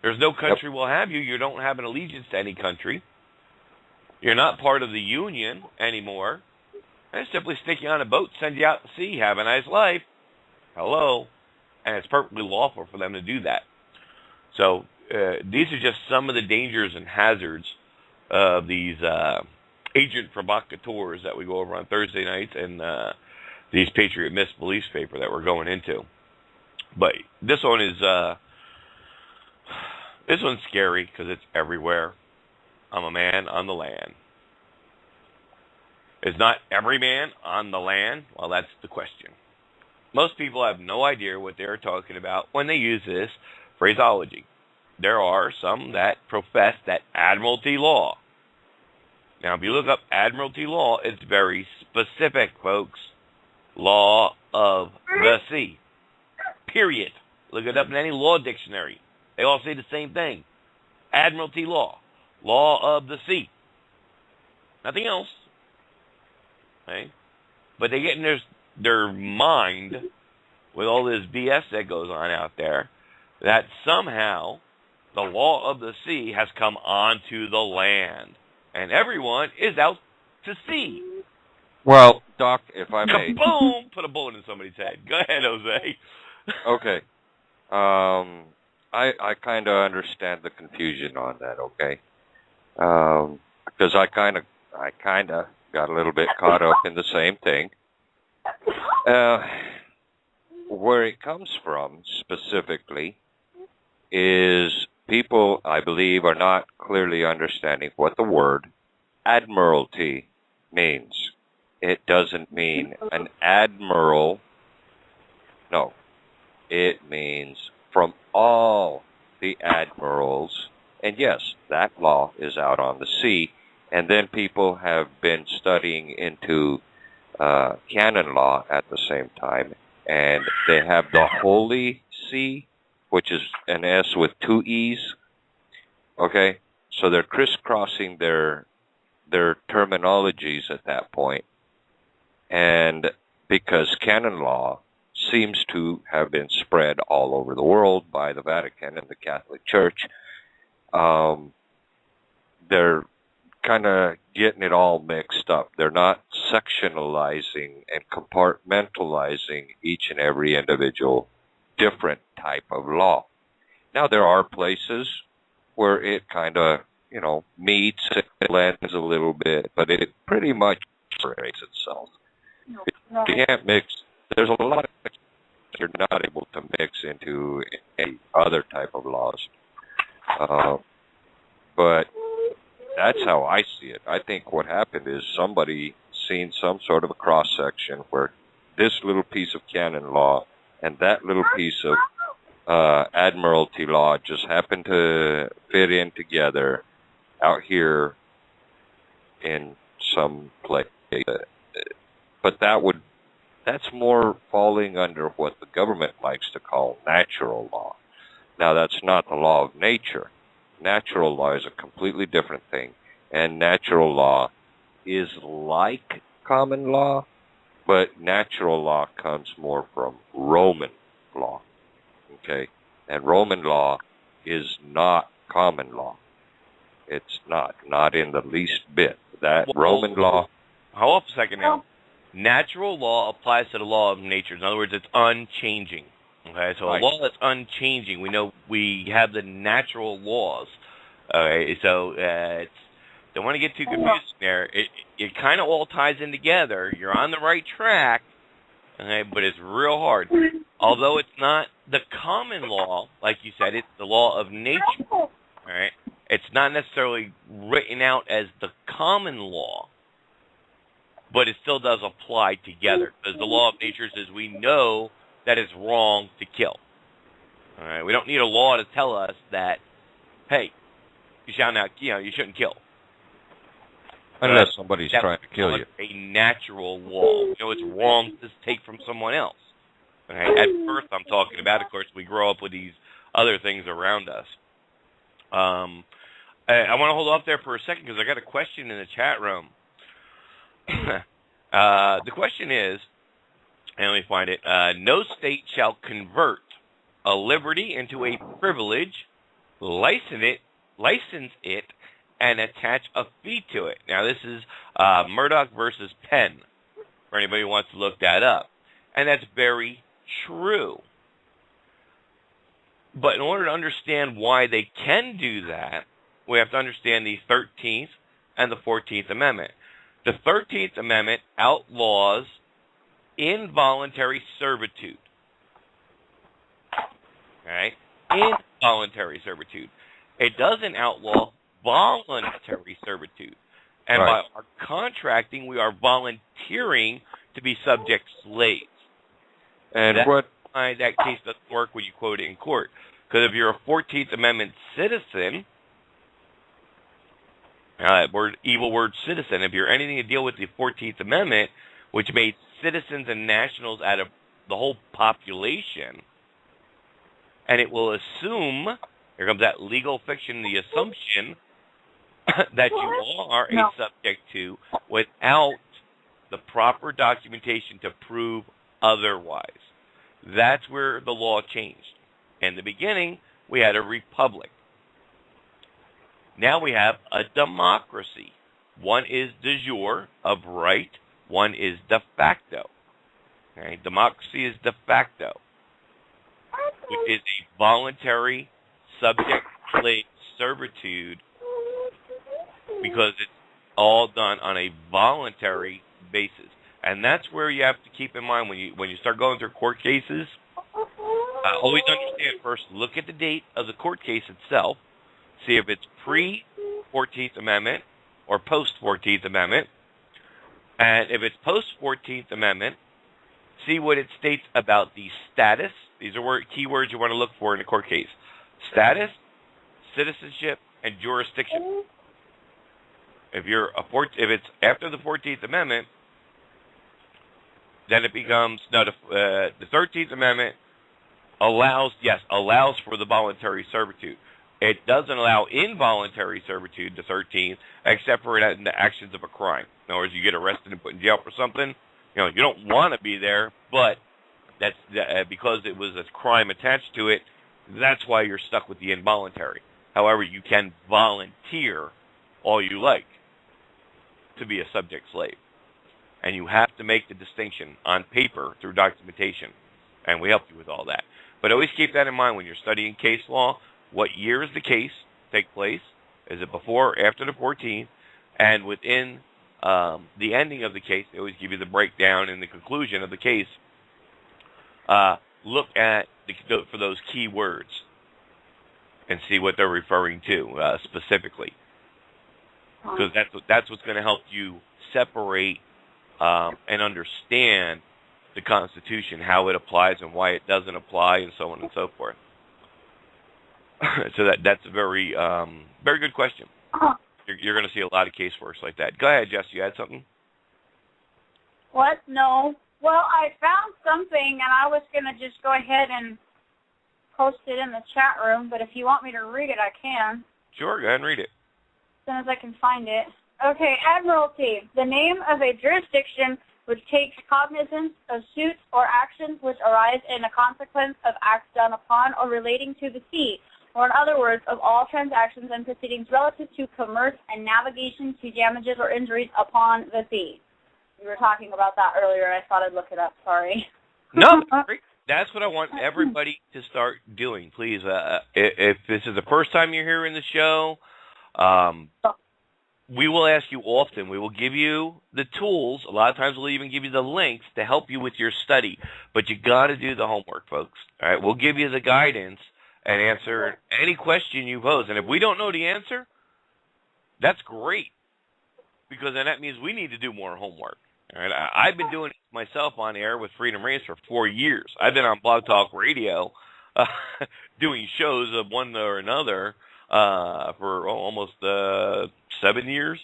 There's no country will have you. You don't have an allegiance to any country. You're not part of the Union anymore. They simply stick you on a boat, send you out to sea, have a nice life. Hello. And it's perfectly lawful for them to do that. So these are just some of the dangers and hazards of these agent provocateurs that we go over on Thursday nights and these Patriot Misbeliefs paper that we're going into. But this one is this one's scary because it's everywhere. I'm a man on the land. Is not every man on the land? Well, that's the question. Most people have no idea what they're talking about when they use this phraseology. There are some that profess that admiralty law. Now, if you look up admiralty law, it's very specific, folks. Law of the sea. Period. Look it up in any law dictionary. They all say the same thing. Admiralty law. Law of the sea. Nothing else. Okay? But they get in their mind, with all this BS that goes on out there, that somehow the law of the sea has come onto the land. And everyone is out to sea. Well, Doc, if I may. Boom! Put a bullet in somebody's head. Go ahead, Jose. Okay. I kind of understand the confusion on that, okay? Because I kind of got a little bit caught up in the same thing. Where it comes from specifically is people, I believe, are not clearly understanding what the word admiralty means. It doesn't mean an admiral. No. It means from all the admirals. And yes, that law is out on the sea. And then people have been studying into canon law at the same time. And they have the Holy See, which is an S with two E's. Okay? So they're crisscrossing their terminologies at that point. And because canon law seems to have been spread all over the world by the Vatican and the Catholic Church, they're kind of getting it all mixed up. They're not sectionalizing and compartmentalizing each and every individual different type of law. Now, there are places where it kind of, meets and blends a little bit, but it pretty much separates itself. No. You can't mix. There's a lot of things you're not able to mix into any other type of laws. But that's how I see it. I think what happened is somebody seen some sort of a cross-section where this little piece of canon law and that little piece of admiralty law just happened to fit in together out here in some place. But that's more falling under what the government likes to call natural law. Now, that's not the law of nature. Natural law is a completely different thing. And natural law is like common law, but natural law comes more from Roman law. Okay? And Roman law is not common law. It's not in the least bit. That Roman law... Hold up a second now. Natural law applies to the law of nature. In other words, it's unchanging. Okay, so Right. a law that's unchanging, we know we have the natural laws. Okay, so don't want to get too confused there. It kind of all ties in together. You're on the right track, okay, but it's real hard. Although it's not the common law, like you said, it's the law of nature. All right, it's not necessarily written out as the common law, but it still does apply together, because the law of nature says we know that it's wrong to kill. All right, we don't need a law to tell us that, hey, you shouldn't kill. Unless somebody's trying to kill you. A natural law. It's wrong to take from someone else. Okay? At first, I'm talking about, of course, we grow up with these other things around us. I want to hold off there for a second because I got a question in the chat room. The question is, and let me find it, no state shall convert a liberty into a privilege, license it, and attach a fee to it. Now, this is Murdoch versus Penn, for anybody who wants to look that up. And that's very true. But in order to understand why they can do that, we have to understand the 13th and the 14th Amendment. The 13th Amendment outlaws involuntary servitude. Okay? Involuntary servitude. It doesn't outlaw voluntary servitude. And Right. by our contracting, we are volunteering to be subject slaves. And That's what... why that case doesn't work when you quote it in court. Because if you're a 14th Amendment citizen, evil word citizen, if you're anything to deal with the 14th Amendment, which made citizens and nationals out of the whole population, and it will assume, here comes that legal fiction, the assumption that you are a subject to without the proper documentation to prove otherwise. That's where the law changed. In the beginning, we had a republic. Now we have a democracy. One is de jure, of right. One is de facto. Okay? Democracy is de facto, which is a voluntary subject-slave servitude, because it's all done on a voluntary basis. And that's where you have to keep in mind when you start going through court cases. Always understand first, look at the date of the court case itself. See if it's pre-14th Amendment or post-14th Amendment. And if it's post-14th Amendment, see what it states about the status. These are keywords you want to look for in a court case. Status, citizenship, and jurisdiction. If it's after the 14th Amendment, then it becomes, the 13th Amendment allows for the voluntary servitude. It doesn't allow involuntary servitude, the 13th, except for in the actions of a crime. In other words, you get arrested and put in jail for something, you don't want to be there, but that's because it was a crime attached to it, that's why you're stuck with the involuntary. However, you can volunteer all you like to be a subject slave. And you have to make the distinction on paper through documentation. And we help you with all that. But always keep that in mind when you're studying case law. What year is the case? take place? Is it before or after the 14th? And within the ending of the case, they always give you the breakdown and the conclusion of the case. Look at for those key words and see what they're referring to specifically, because that's what's going to help you separate and understand the Constitution, how it applies and why it doesn't apply, and so on and so forth. So that's a very very good question. You're going to see a lot of caseworks like that. Go ahead, Jess. You had something? What? No. Well, I found something, and I was going to just go ahead and post it in the chat room, but if you want me to read it, I can. Sure, go ahead and read it. As soon as I can find it. Okay, Admiralty, the name of a jurisdiction which takes cognizance of suits or actions which arise in a consequence of acts done upon or relating to the sea, or in other words, of all transactions and proceedings relative to commerce and navigation to damages or injuries upon the sea. We were talking about that earlier. I thought I'd look it up. Sorry. No, that's what I want everybody to start doing. Please, if this is the first time you're hearing the show, we will ask you often. We will give you the tools. A lot of times we'll even give you the links to help you with your study. But you got to do the homework, folks. All right, we'll give you the guidance and answer any question you pose. And if we don't know the answer, that's great, because then that means we need to do more homework. All right, I've been doing it myself on air with Freedom Race for 4 years. I've been on Blog Talk Radio doing shows of one or another for almost 7 years,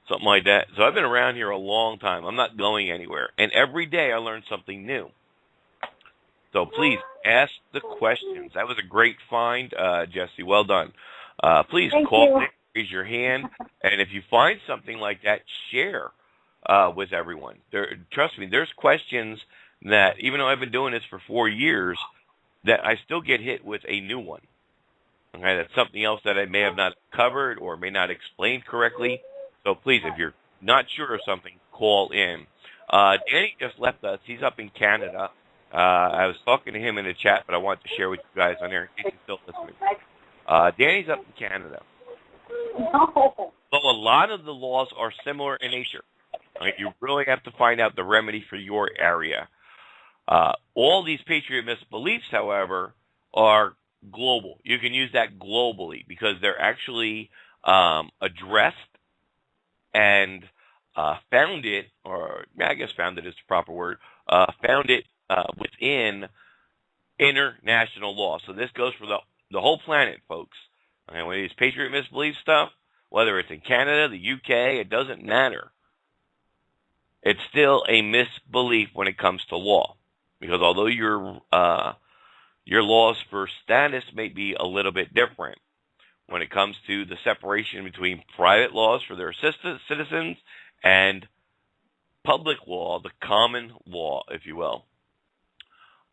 something like that. So I've been around here a long time. I'm not going anywhere. And every day I learn something new. So please ask the questions. That was a great find, Jesse. Well done. Please call in, raise your hand. And if you find something like that, share with everyone. Trust me, there's questions that, even though I've been doing this for 4 years, that I still get hit with a new one. Okay, that's something else that I may have not covered or may not explained correctly. So please, if you're not sure of something, call in. Danny just left us. He's up in Canada. I was talking to him in the chat, but I wanted to share with you guys on there in case you're still listening. Danny's up in Canada. So a lot of the laws are similar in nature. Right? You really have to find out the remedy for your area. All these patriot misbeliefs, however, are global. You can use that globally because they're actually addressed and founded, or I guess founded is the proper word, founded within international law. So this goes for the whole planet, folks. And when these patriot misbelief stuff, whether it's in Canada, the UK, it doesn't matter. It's still a misbelief when it comes to law, because although your laws for status may be a little bit different, when it comes to the separation between private laws for their citizens and public law, the common law, if you will,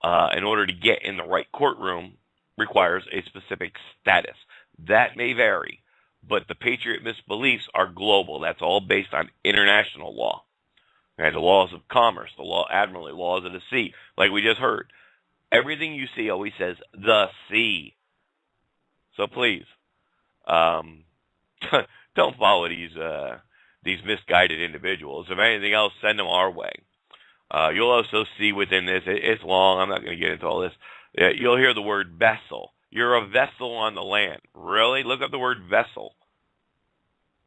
in order to get in the right courtroom requires a specific status. That may vary, but the patriot misbeliefs are global. That's all based on international law. Okay, the laws of commerce, the law admiralty, laws of the sea, like we just heard. Everything you see always says the sea. So please, don't follow these misguided individuals. If anything else, send them our way. You'll also see within this, it's long, I'm not going to get into all this, you'll hear the word vessel. You're a vessel on the land. Really? Look up the word vessel.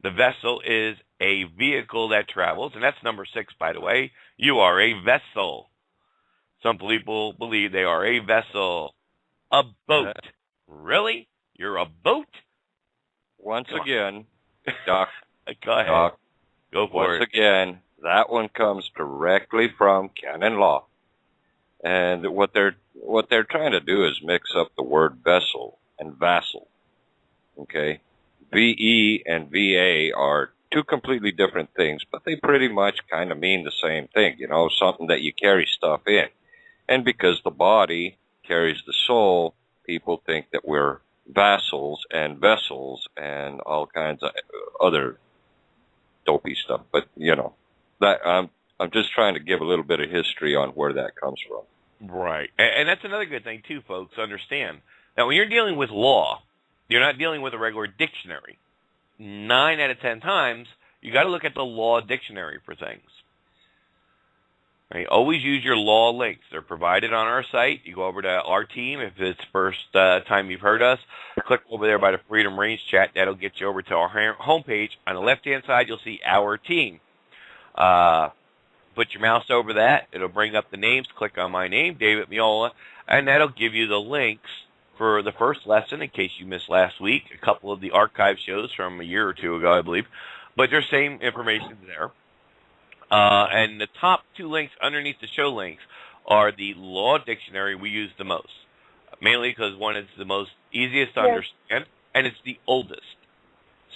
The vessel is a vehicle that travels, and that's number 6, by the way. You are a vessel. Some people believe they are a vessel. A boat. Really? You're a boat? Once again, Doc. Go ahead. Doc, go for it. Once again, that one comes directly from canon law. And what they're trying to do is mix up the word vessel and vassal. Okay? VE and VA are two completely different things, but they pretty much kind of mean the same thing, you know, something that you carry stuff in. And because the body carries the soul, people think that we're vassals and vessels and all kinds of other dopey stuff. But, you know, that I'm just trying to give a little bit of history on where that comes from. Right. And that's another good thing, too, folks, understand. Now, when you're dealing with law, You're not dealing with a regular dictionary. 9 out of 10 times, you got to look at the law dictionary for things. Right? Always use your law links. They're provided on our site. You go over to our team. If it's the first time you've heard us, click over there by the Freedom Range chat. That'll get you over to our homepage. On the left-hand side, you'll see our team. Put your mouse over that. It'll bring up the names. Click on my name, David Miola, and that'll give you the links for the first lesson in case you missed last week. A couple of the archive shows from a year or two ago, I believe. But there's same information there. And the top 2 links underneath the show links are the law dictionary we use the most. Mainly because, one, it's the most easiest to understand, and it's the oldest.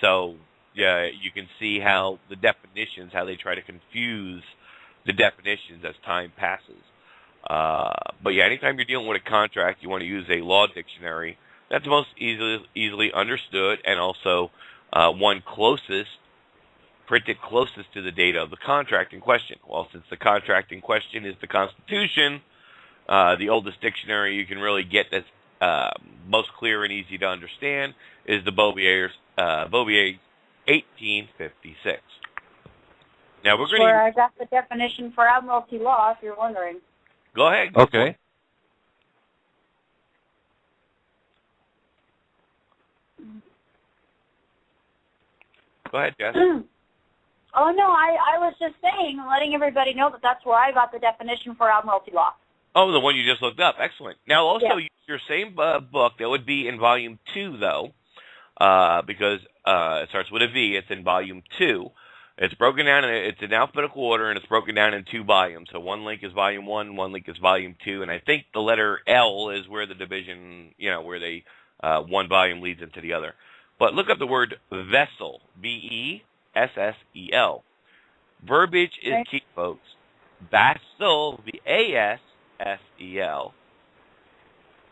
So, yeah, you can see how the definitions, how they try to confuse the definitions as time passes. But yeah, anytime you're dealing with a contract, you want to use a law dictionary. That's the most easily understood, and also one printed closest to the date of the contract in question. Well, since the contract in question is the Constitution, the oldest dictionary you can really get that's most clear and easy to understand is the Bovier's 1856. Now we're going to. Where I got the definition for admiralty law, if you're wondering. Go ahead. Okay. Go ahead, Jess. Oh, no, I was just saying, letting everybody know that that's where I got the definition for admiralty law. Oh, the one you just looked up. Excellent. Now, also, Yeah. use your same book. That would be in Volume 2, though, because it starts with a V. It's in Volume 2. It's broken down, it's in alphabetical order, and it's broken down in 2 volumes. So one link is Volume 1, one link is Volume 2, and I think the letter L is where the division, where they one volume leads into the other. But look up the word vessel, V-E-S-S-E-L. Verbiage is key, folks. Vassal, V-A-S-S-E-L,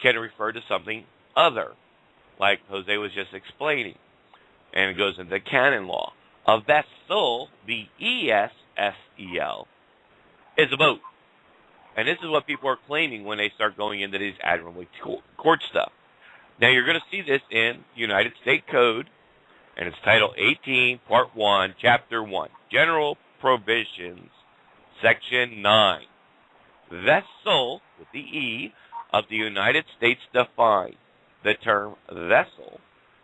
can refer to something other, like Jose was just explaining, and it goes into canon law. A vessel, V-E-S-S-E-L, is a boat. And this is what people are claiming when they start going into these admiralty court stuff. Now, you're going to see this in United States Code, and it's Title 18, Part 1, Chapter 1, General Provisions, Section 9. Vessel, with the E, of the United States define. The term vessel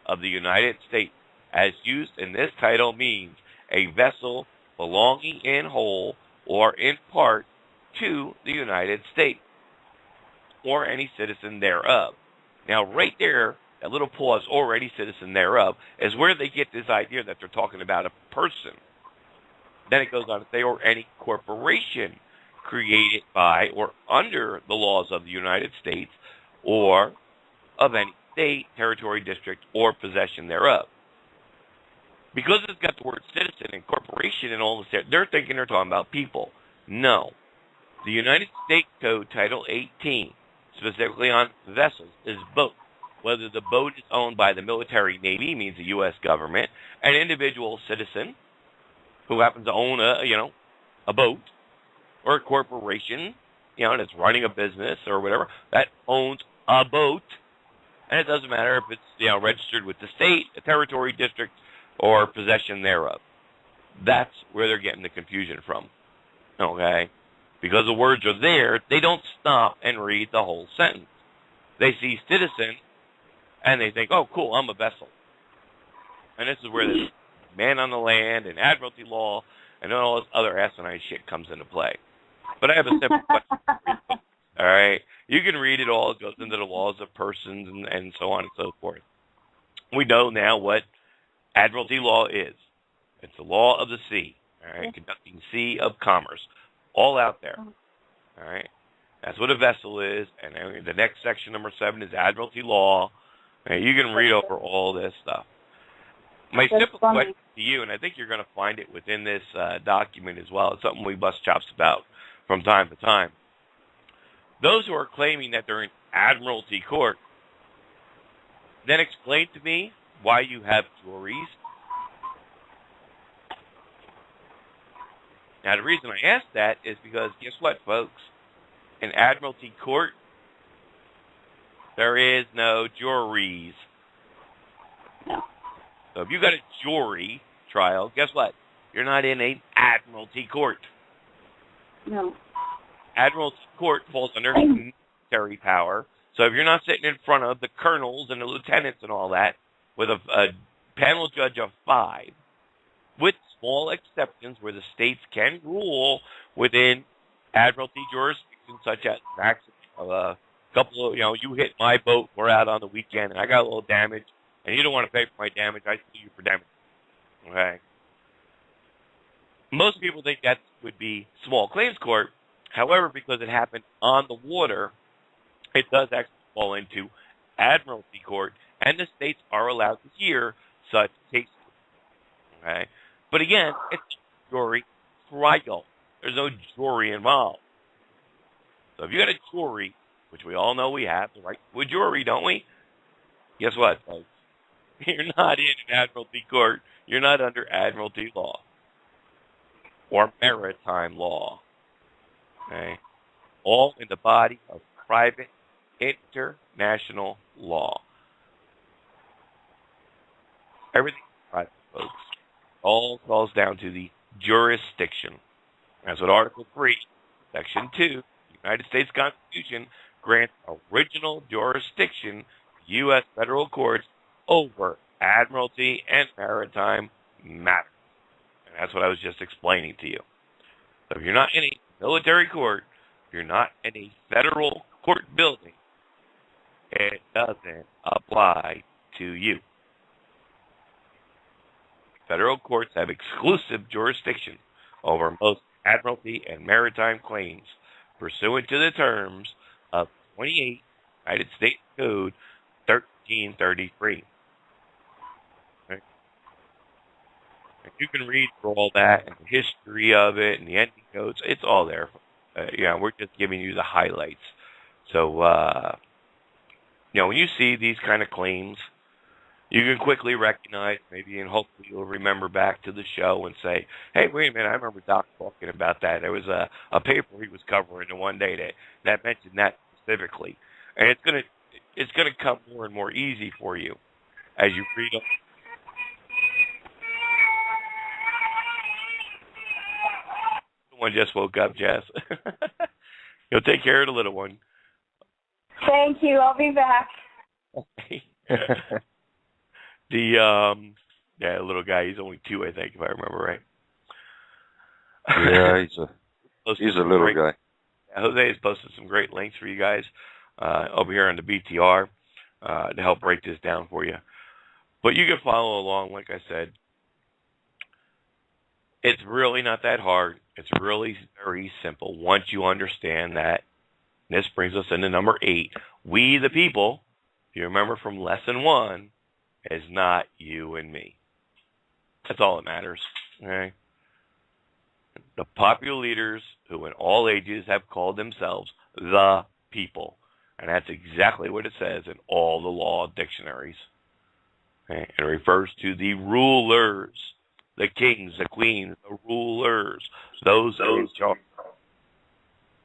of the United States as used in this title means a vessel belonging in whole or in part to the United States or any citizen thereof. Now, right there, that little pause, or any citizen thereof, is where they get this idea that they're talking about a person. Then it goes on to say, or any corporation created by or under the laws of the United States or of any state, territory, district, or possession thereof. Because it's got the word citizen and corporation and all this, they're thinking they're talking about people. No. The United States Code, Title 18, specifically on vessels, is boat. Whether the boat is owned by the military navy, means the U.S. government, an individual citizen who happens to own a boat, or a corporation, that's running a business or whatever, that owns a boat. And it doesn't matter if it's, registered with the state, a territory, district, or possession thereof. That's where they're getting the confusion from. Okay? Because the words are there, they don't stop and read the whole sentence. They see citizen, and they think, oh, cool, I'm a vessel. And this is where the man on the land and admiralty law and all this other asinine shit comes into play. But I have a simple question for you. All right? You can read it all. It goes into the laws of persons and so on and so forth. We know now what admiralty law is. It's the law of the sea, all right, conducting sea of commerce, all out there, all right. That's what a vessel is, and then the next section, number 7, is admiralty law. Right? You can read over all this stuff. My simple question to you, and I think you're going to find it within this document as well, it's something we bust chops about from time to time. Those who are claiming that they're in admiralty court, then explain to me why you have juries. Now, the reason I ask that is because, guess what, folks? In admiralty court, there is no juries. So if you got a jury trial, guess what? You're not in an admiralty court. No. Admiralty court falls under military power. So if you're not sitting in front of the colonels and the lieutenants and all that with a panel judge of 5, with small exceptions where the states can rule within admiralty jurisdictions, such as a couple of, you hit my boat, we're out on the weekend, and I got a little damage, and you don't want to pay for my damage, I sue you for damage. Okay? Most people think that would be small claims court. However, because it happened on the water, it does actually fall into admiralty court, and the states are allowed to hear such cases. Okay? But again, it's a jury trial. There's no jury involved. So if you got a jury, which we all know we have, the right to a jury, don't we? Guess what, folks? You're not in an admiralty court. You're not under admiralty law or maritime law. Okay? All in the body of private international law. Everything is private, folks. All falls down to the jurisdiction. That's what Article 3, Section 2, the United States Constitution grants original jurisdiction to U.S. federal courts over admiralty and maritime matters. And that's what I was just explaining to you. So if you're not in a military court, if you're not in a federal court building, it doesn't apply to you. Federal courts have exclusive jurisdiction over most admiralty and maritime claims pursuant to the terms of 28 United States Code 1333. Okay. And you can read through all that and the history of it and the ending codes. It's all there. We're just giving you the highlights. So, when you see these kind of claims, you can quickly recognize, maybe, and hopefully you'll remember back to the show and say, hey, wait a minute, I remember Doc talking about that. There was a paper he was covering the one day that mentioned that specifically. And it's gonna come more and more easy for you as you read them. Someone just woke up, Jess. You'll take care of the little one. Thank you. I'll be back. The little guy, he's only 2, I think, if I remember right. Yeah, he's a little guy. Jose has posted some great links for you guys over here on the BTR to help break this down for you. But you can follow along, like I said. It's really not that hard. It's really very simple once you understand that. This brings us into number 8. We, the people, if you remember from lesson 1, is not you and me. That's all that matters. Okay? The popular leaders who in all ages have called themselves the people. And that's exactly what it says in all the law dictionaries. Okay? It refers to the rulers, the kings, the queens, the rulers, those in charge.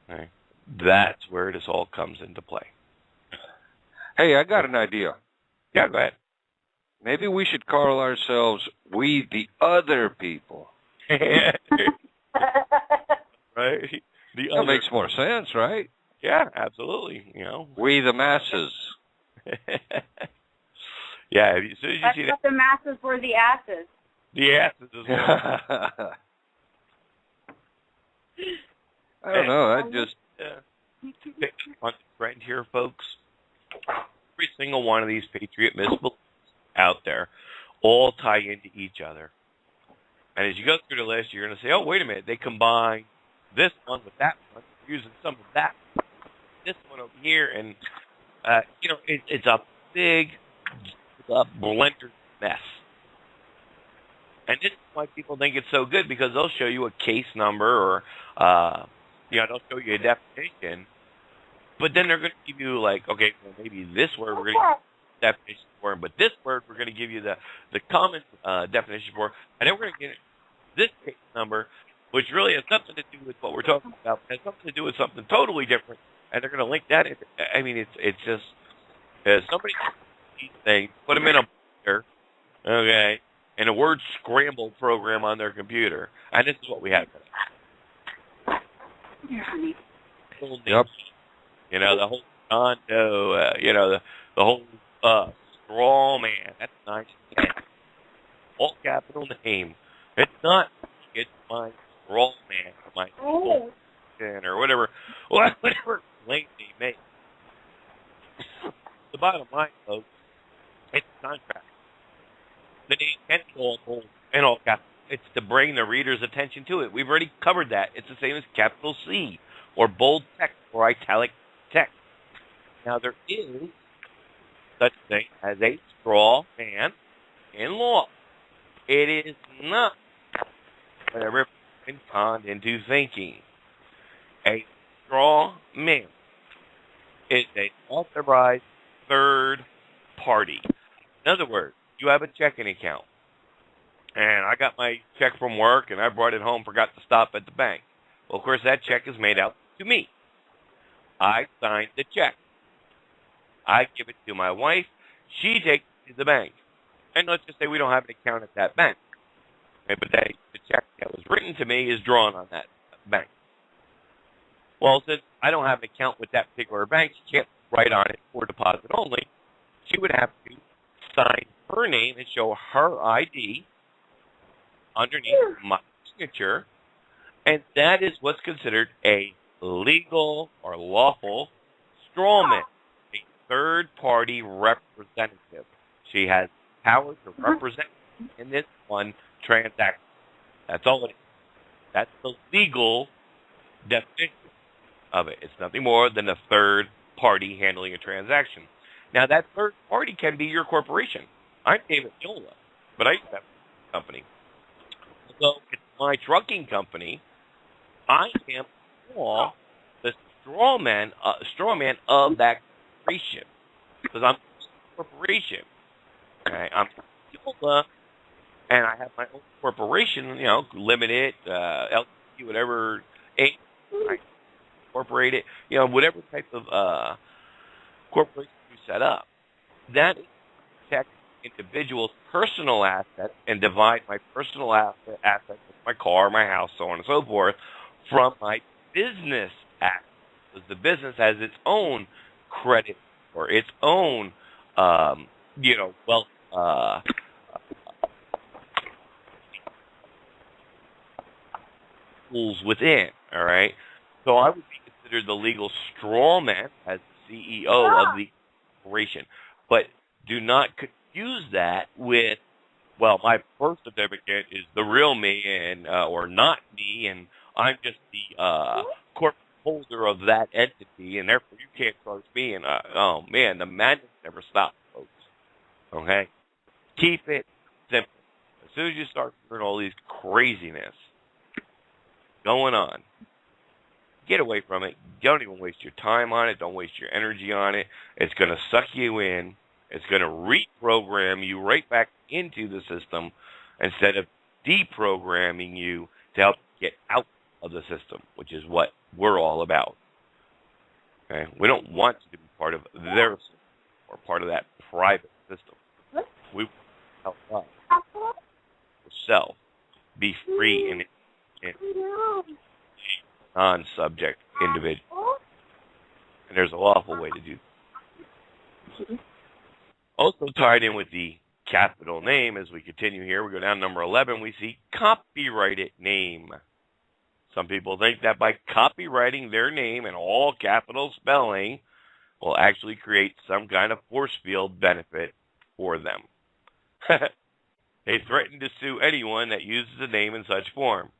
Okay? That's where this all comes into play. Hey, I got an idea. Yeah, go ahead. Maybe we should call ourselves We the Other People. Right? That makes more sense, right? Yeah, absolutely. We the masses. Yeah, as soon as you see that. The masses were the asses. The asses as well. I don't know. I just... Pick on the trend here, folks. Every single one of these Patriot misbeliefs out there all tie into each other. And as you go through the list, you're going to say, oh, wait a minute, they combine this one with that one, using some of that, this one over here, and, it's a big blender mess. And this is why people think it's so good, because they'll show you a case number or, they'll show you a definition, but then they're going to give you, like, okay, well, maybe this word we're going to give you the definition for, but this word we're going to give you the common definition for, and then we're going to get this case number, which really has nothing to do with what we're talking about. It has something to do with something totally different, and they're going to link that in. I mean, it's just, somebody these things, put them in a blender, okay, and a word scramble program on their computer. And this is what we have today. Here, honey. Yep. You know, the whole condo, you know, the whole straw man. That's nice. All capital name. It's not. It's my straw man or my or whatever. Whatever claim they make. The bottom line, folks, it's a contract. The name can be all bold and all capital. It's to bring the reader's attention to it. We've already covered that. It's the same as capital C or bold text or italic text. Now, there is such a thing as a straw man in law. It is not whatever has been conned into thinking. A straw man is an authorized third party. In other words, you have a checking account, and I got my check from work, and I brought it home, forgot to stop at the bank. Well, of course, that check is made out to me. I signed the check. I give it to my wife. She takes it to the bank. And let's just say we don't have an account at that bank. Okay, but the check that was written to me is drawn on that bank. Well, since I don't have an account with that particular bank, she can't write on it for deposit only. She would have to sign her name and show her ID underneath my signature, and that is what's considered a legal or lawful strawman, a third-party representative. She has power to represent in this one transaction. That's all it is. That's the legal definition of it. It's nothing more than a third party handling a transaction. Now, that third party can be your corporation. I'm David Yola, but I used to have a company. So it's my trucking company. I am the straw man of that corporation because I'm a corporation. Okay, I'm Yola, and I have my own corporation. You know, limited, LLC, whatever. I incorporate it. You know, whatever type of corporation you set up. That is to protect individual's personal assets and divide my personal assets, my car, my house, so on and so forth, from my business assets. Because the business has its own credit or its own, wealth. Rules within. All right. So I would be considered the legal straw man as CEO of the corporation. But do not confuse that with, well, my birth certificate is the real me and or not me, and I'm just the corporate holder of that entity, and therefore you can't charge me. And oh man, the madness never stops, folks. Okay, keep it simple. As soon as you start hearing all these craziness going on, get away from it. Don't even waste your time on it. Don't waste your energy on it. It's going to suck you in. It's going to reprogram you right back into the system instead of deprogramming you to help get out of the system, which is what we're all about. Okay? We don't want you to be part of their system or part of that private system. We help us yourself be free and non-subject individual. And there's a lawful way to do that. Also tied in with the capital name, as we continue here, we go down to number 11, we see copyrighted name. Some people think that by copywriting their name in all capital spelling will actually create some kind of force field benefit for them. They threaten to sue anyone that uses the name in such form.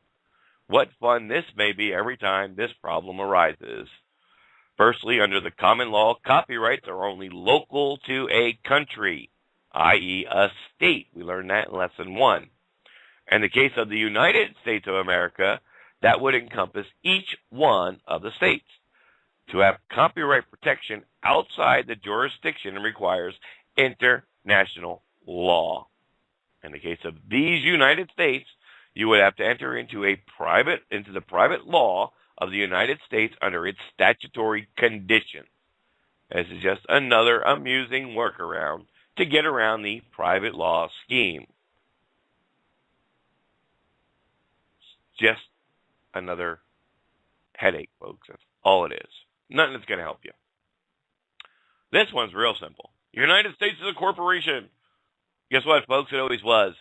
What fun this may be every time this problem arises. Firstly, under the common law, copyrights are only local to a country, i.e. a state. We learned that in Lesson 1. In the case of the United States of America, that would encompass each one of the states. To have copyright protection outside the jurisdiction requires international law. In the case of these United States, you would have to enter into the private law of the United States under its statutory condition. This is just another amusing workaround to get around the private law scheme. just another headache, folks. That's all it is. Nothing that's going to help you. This one's real simple. The United States is a corporation. Guess what, folks? It always was.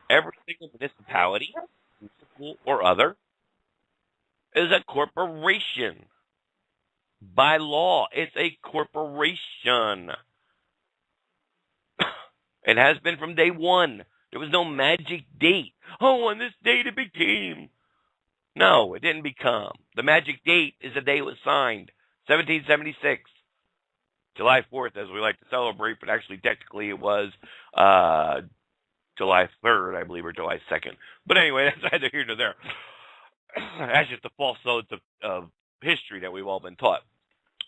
Every single municipality, municipal or other, is a corporation. By law, it's a corporation. It has been from day one. There was no magic date. Oh, on this date it became. No, it didn't become. The magic date is the day it was signed, 1776. July 4th, as we like to celebrate, but actually technically it was July 3rd, I believe, or July 2nd. But anyway, that's neither here nor there. That's just the false notes of history that we've all been taught.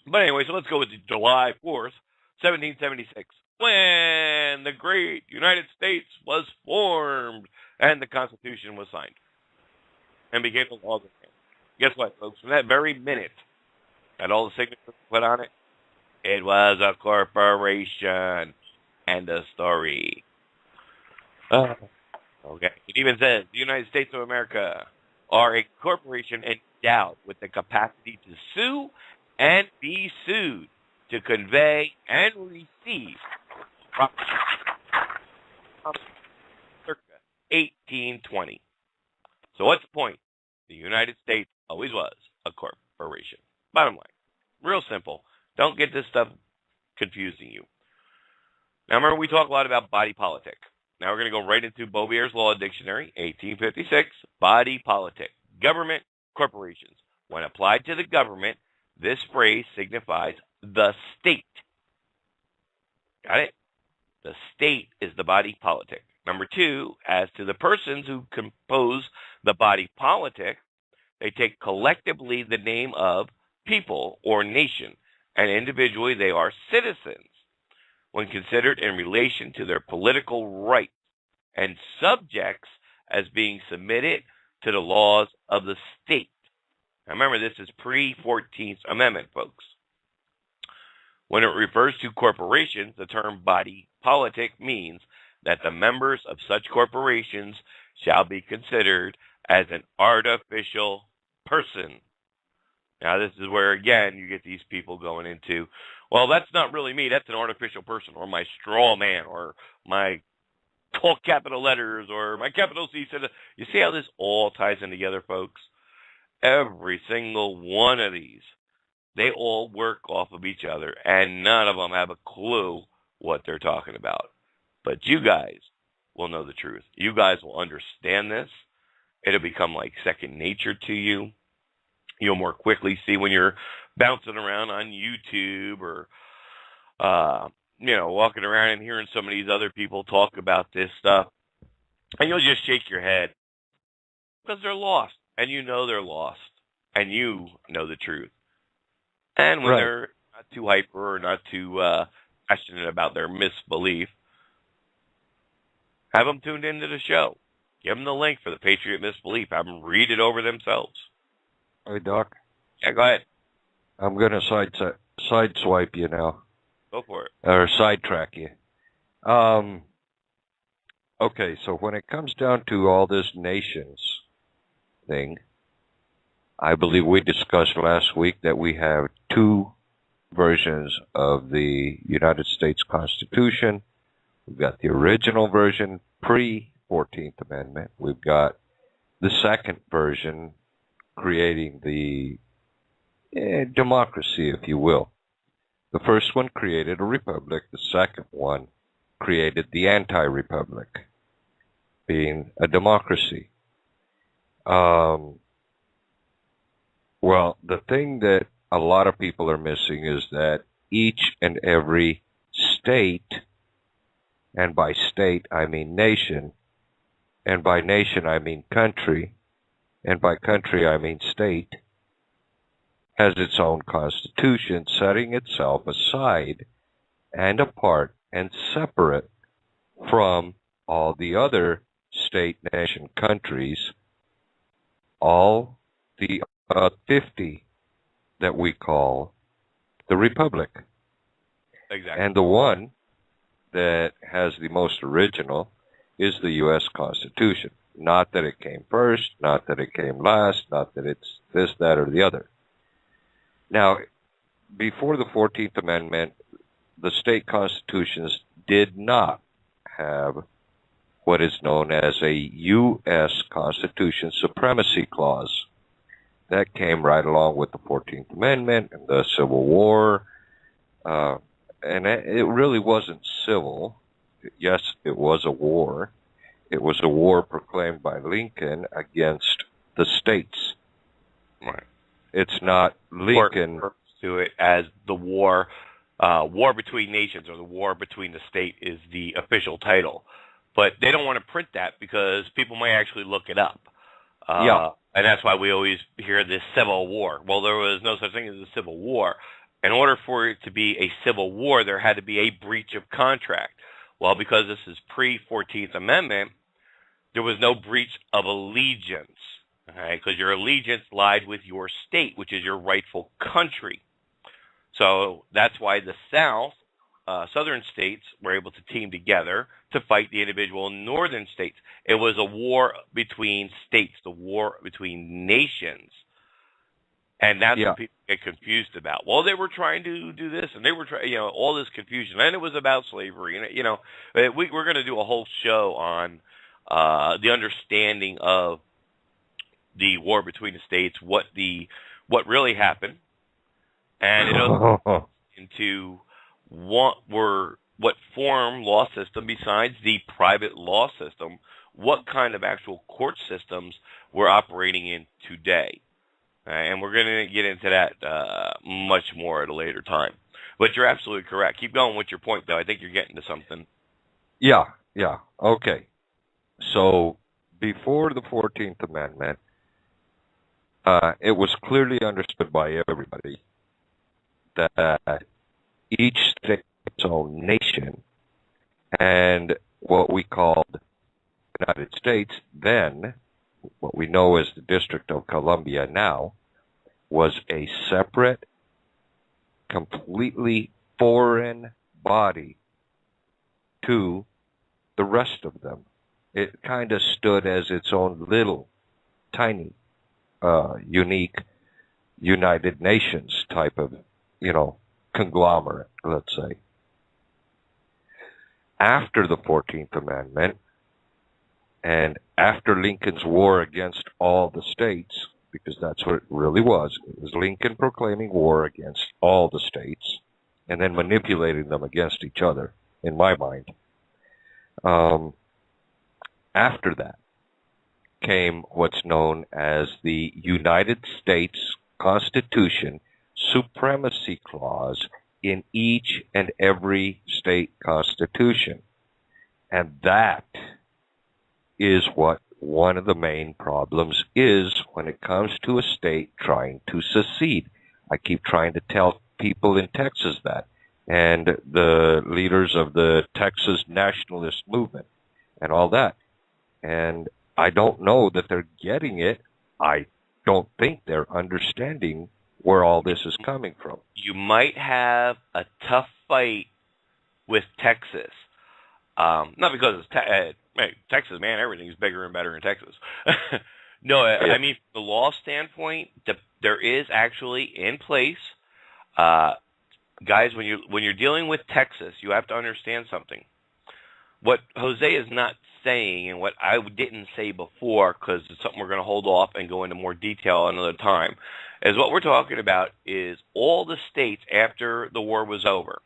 But anyway, so let's go with July 4th, 1776, when the great United States was formed and the Constitution was signed and became the law of the land. Guess what, folks? From that very minute that all the signatures were put on it, it was a corporation. End of story. Okay. It even says the United States of America are a corporation endowed with the capacity to sue and be sued, to convey and receive property. Circa 1820. So what's the point? The United States always was a corporation. Bottom line. Real simple. Don't get this stuff confusing you. Now remember, we talk a lot about body politic. Now we're going to go right into Beauvair's Law Dictionary, 1856, body politic. Government, corporations. When applied to the government, this phrase signifies the state. Got it? The state is the body politic. Number two, as to the persons who compose the body politic, they take collectively the name of people or nation, and individually they are citizens when considered in relation to their political rights, and subjects as being submitted to the laws of the state. Now remember, this is pre-14th Amendment, folks. When it refers to corporations, the term body politic means that the members of such corporations shall be considered as an artificial person. Now, this is where, again, you get these people going into, well, that's not really me. That's an artificial person, or my straw man, or my all capital letters, or my capital C. You see how this all ties in together, folks? Every single one of these, they all work off of each other, and none of them have a clue what they're talking about. But you guys will know the truth. You guys will understand this. It'll become like second nature to you. You'll more quickly see when you're bouncing around on YouTube or, walking around and hearing some of these other people talk about this stuff. And you'll just shake your head because they're lost. And you know they're lost. And you know the truth. And when they're not too hyper or not too passionate about their misbelief, have them tuned into the show. Give them the link for the Patriot Misbelief. Have them read it over themselves. Hey, Doc. Yeah, go ahead. I'm going to sideswipe you now. Go for it. Or sidetrack you. Okay, so when it comes down to all this nations thing, I believe we discussed last week that we have two versions of the United States Constitution. We've got the original version, pre-14th Amendment. We've got the second version, creating the democracy, if you will. The first one created a republic. The second one created the anti-republic, being a democracy. Well, the thing that a lot of people are missing is that each and every state, and by state I mean nation, and by nation I mean country, and by country I mean state, has its own constitution, setting itself aside and apart and separate from all the other state, nation, countries, all the 50 that we call the Republic. Exactly. And the one that has the most original is the U.S. Constitution. Not that it came first, not that it came last, not that it's this, that, or the other. Now, before the 14th Amendment, the state constitutions did not have what is known as a U.S. Constitution Supremacy Clause. That came right along with the 14th Amendment and the Civil War. And it really wasn't civil. Yes, it was a war. It was a war proclaimed by Lincoln against the states. Right. It's not Lincoln. Or to it as the war between nations, or the war between the state is the official title. But they don't want to print that because people may actually look it up. Yeah. And that's why we always hear this Civil War. Well, there was no such thing as a Civil War. In order for it to be a Civil War, there had to be a breach of contract. Well, because this is pre-14th Amendment, there was no breach of allegiance, okay? Because your allegiance lied with your state, which is your rightful country. So that's why the South, southern states, were able to team together to fight the individual northern states. It was a war between states, the war between nations. And that's what people get confused about. Well, they were trying to do this, and they were trying, all this confusion. And it was about slavery. And, we're going to do a whole show on the understanding of the war between the states, what really happened, and it also into what form law system besides the private law system, what kind of actual court systems we're operating in today. And we're going to get into that much more at a later time. But you're absolutely correct. Keep going with your point, though. I think you're getting to something. Yeah. Okay. So before the 14th Amendment, it was clearly understood by everybody that each state had its own nation, and what we called the United States then, what we know as the District of Columbia now, was a separate, completely foreign body to the rest of them. It kind of stood as its own little, tiny, unique United Nations type of, conglomerate, let's say. After the 14th Amendment, and after Lincoln's war against all the states, because that's what it really was. It was Lincoln proclaiming war against all the states and then manipulating them against each other, in my mind. After that came what's known as the United States Constitution Supremacy Clause in each and every state constitution. And that is what one of the main problems is when it comes to a state trying to secede. I keep trying to tell people in Texas that, and the leaders of the Texas nationalist movement and all that. And I don't know that they're getting it. I don't think they're understanding where all this is coming from. You might have a tough fight with Texas. Not because it's Texas, man, everything's bigger and better in Texas. No, I mean, from the law standpoint, there is actually in place, guys, when you're dealing with Texas, you have to understand something. What Jose is not saying, and what I didn't say before, because it's something we're going to hold off and go into more detail another time, is what we're talking about is all the states after the war was over,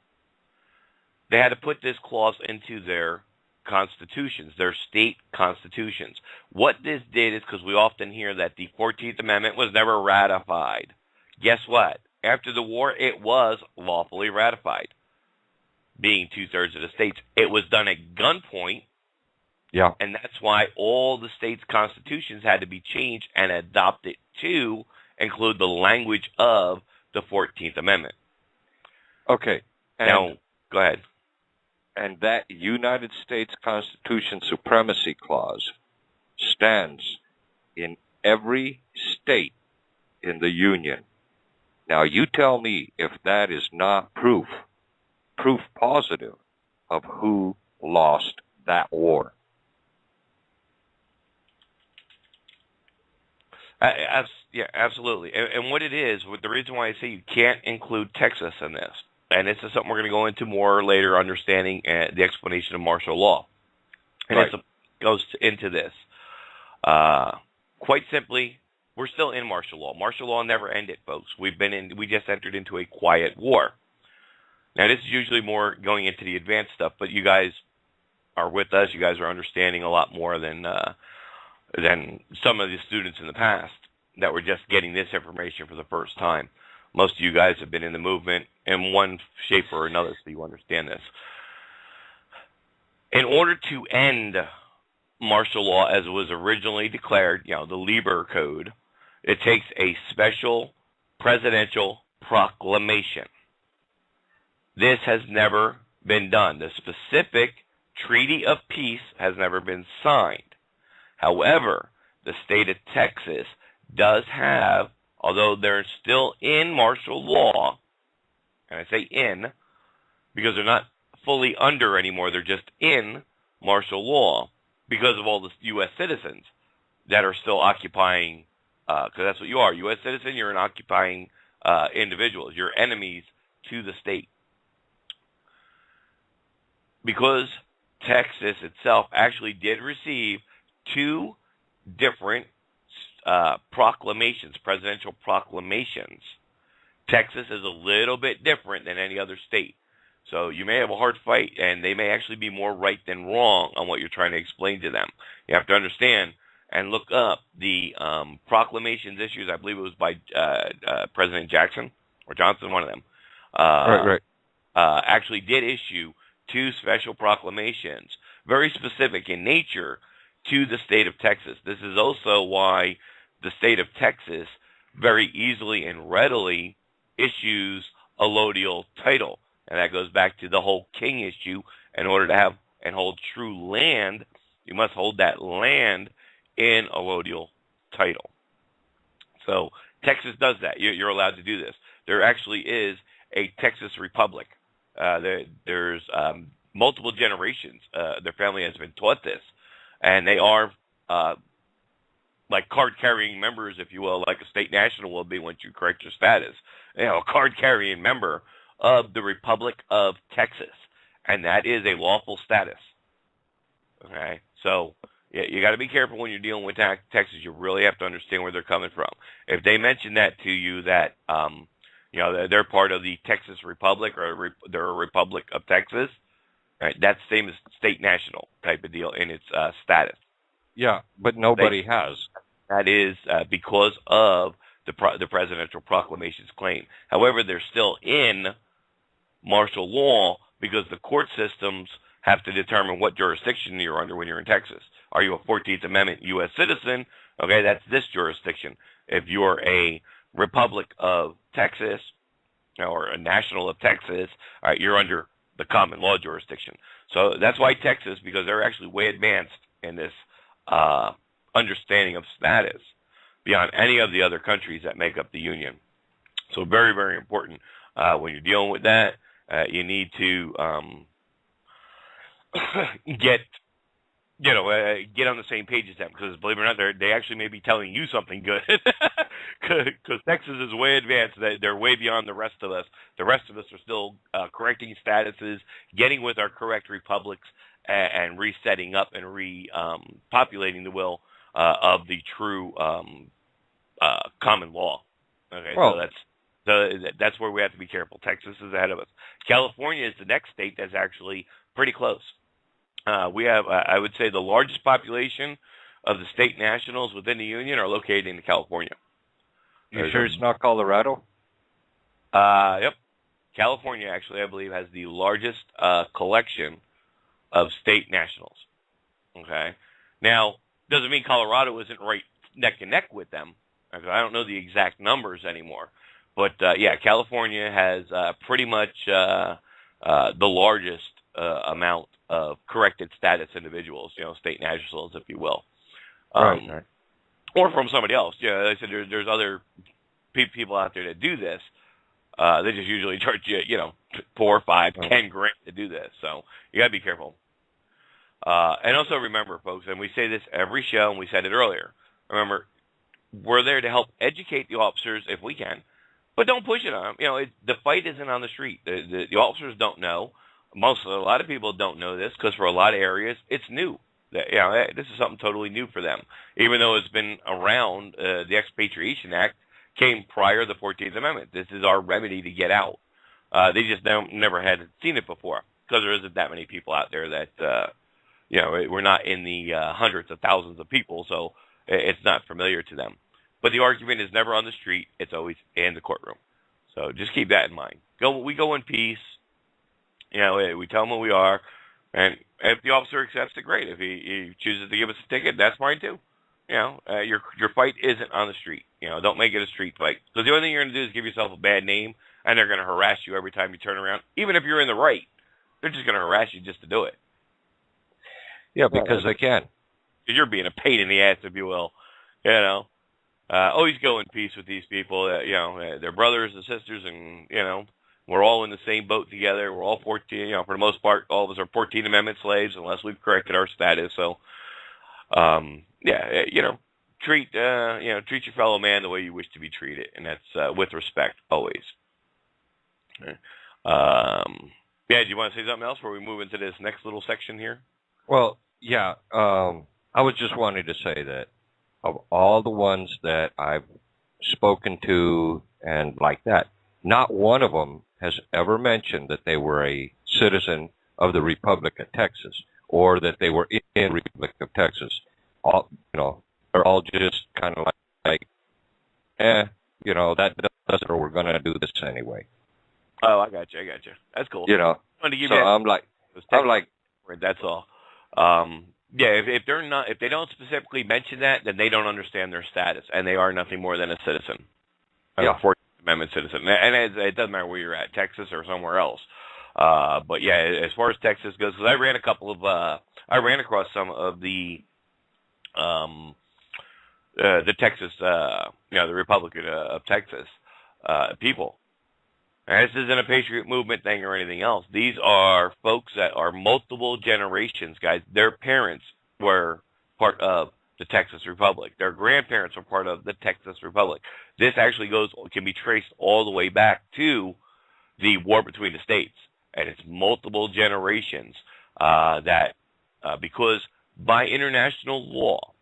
they had to put this clause into their constitutions, their state constitutions. What this did is, because we often hear that the 14th Amendment was never ratified. Guess what? After the war, it was lawfully ratified. Being 2/3 of the states, it was done at gunpoint. Yeah. And that's why all the states' constitutions had to be changed and adopted to include the language of the 14th Amendment. Okay. Now, go ahead. And that United States Constitution Supremacy Clause stands in every state in the Union. Now, you tell me if that is not proof positive of who lost that war. Yeah, absolutely. And what it is, the reason why I say you can't include Texas in this, and this is something we're going to go into more later, understanding the explanation of martial law. And Right. it goes into this. Quite simply, we're still in martial law. Martial law never ended, folks. We just entered into a quiet war. Now, this is usually more going into the advanced stuff, but you guys are with us. You guys are understanding a lot more than some of the students in the past that were just getting this information for the first time. Most of you guys have been in the movement in one shape or another, so you understand this. In order to end martial law as it was originally declared, the Lieber Code, it takes a special presidential proclamation. This has never been done. The specific Treaty of Peace has never been signed. However, the state of Texas does have, although they're still in martial law, and I say in because they're not fully under anymore, they're just in martial law because of all the U.S. citizens that are still occupying, because that's what you are. U.S. citizen, you're an occupying individuals. You're enemies to the state. Because Texas itself actually did receive two different proclamations, presidential proclamations. Texas is a little bit different than any other state. So you may have a hard fight, and they may actually be more right than wrong on what you're trying to explain to them. You have to understand and look up the proclamations issues. I believe it was by President Jackson or Johnson, one of them. Right. Actually did issue two special proclamations, very specific in nature, to the state of Texas. This is also why the state of Texas very easily and readily issues a allodial title. And that goes back to the whole king issue. In order to have and hold true land, you must hold that land in a allodial title. So Texas does that. You're allowed to do this. There actually is a Texas Republic. There's multiple generations. Their family has been taught this. And they are like card-carrying members, if you will, like a state national will be once you correct your status. A card-carrying member of the Republic of Texas. And that is a lawful status. Okay? So you got to be careful when you're dealing with Texas. You really have to understand where they're coming from. If they mention that to you, that they're part of the Texas Republic or they're a Republic of Texas, right? That's the same as state national type of deal in its status. Yeah, but nobody has. That is because of the presidential proclamation's claim. However, they're still in martial law because the court systems have to determine what jurisdiction you're under when you're in Texas. Are you a 14th Amendment U.S. citizen? Okay, that's this jurisdiction. If you're a Republic of Texas or a national of Texas, all right, you're under the common law jurisdiction. So that's why Texas, because they're actually way advanced in this understanding of status beyond any of the other countries that make up the Union. So very, very important. When you're dealing with that, you need to get on the same page as them, because believe it or not, they actually may be telling you something good, because Texas is way advanced. They're way beyond the rest of us. The rest of us are still correcting statuses, getting with our correct republics, and resetting up and repopulating the will of the true common law. Okay, well, so that's where we have to be careful. Texas is ahead of us. California is the next state that's actually pretty close. We have, I would say, the largest population of the state nationals within the Union are located in California. You sure it's not Colorado? Yep. California, actually, I believe, has the largest collection of state nationals. Okay? Now, doesn't mean Colorado isn't right neck and neck with them. Okay? I don't know the exact numbers anymore. But, yeah, California has pretty much the largest amount of corrected status individuals, state nationals, if you will. Right. Or from somebody else. Yeah, I said there's other people out there that do this. They just usually charge you, $4, $5, $10 grand to do this. So you got to be careful. And also remember, folks, and we say this every show, and we said it earlier. Remember, we're there to help educate the officers if we can, but don't push it on them. The fight isn't on the street. The officers don't know. A lot of people don't know this because for a lot of areas it's new. This is something totally new for them, even though it's been around. The Expatriation Act came prior to the 14th Amendment. This is our remedy to get out. They just never had seen it before because there isn't that many people out there that, we're not in the hundreds of thousands of people, so it's not familiar to them. But the argument is never on the street. It's always in the courtroom. So just keep that in mind. We go in peace. We tell them who we are. And if the officer accepts it, great. If he chooses to give us a ticket, that's fine too. Your fight isn't on the street. Don't make it a street fight. Because the only thing you're going to do is give yourself a bad name, and they're going to harass you every time you turn around. Even if you're in the right, they're just going to harass you just to do it. Yeah, because they can. Because you're being a pain in the ass, if you will. Always go in peace with these people. They're brothers and sisters, and we're all in the same boat together. We're all 14. For the most part, all of us are 14th Amendment slaves, unless we've corrected our status. So, treat your fellow man the way you wish to be treated, and that's with respect always. Okay. Do you want to say something else before we move into this next little section here? Well, yeah. I was just wanting to say that of all the ones that I've spoken to and like that, not one of them has ever mentioned that they were a citizen of the Republic of Texas or that they were in the Republic of Texas. They're all just kind of like, that doesn't, or we're going to do this anyway. Oh, I got you. That's cool. I'm like, that's all. If they don't specifically mention that, then they don't understand their status, and they are nothing more than a citizen, a 14th Amendment citizen. And it doesn't matter where you're at, Texas or somewhere else. But as far as Texas goes, because I ran across some of the Texas, the Republican of Texas people. And this isn't a patriot movement thing or anything else. These are folks that are multiple generations, guys. Their parents were part of the Texas Republic. Their grandparents were part of the Texas Republic. This actually can be traced all the way back to the war between the states. And it's multiple generations because by international law,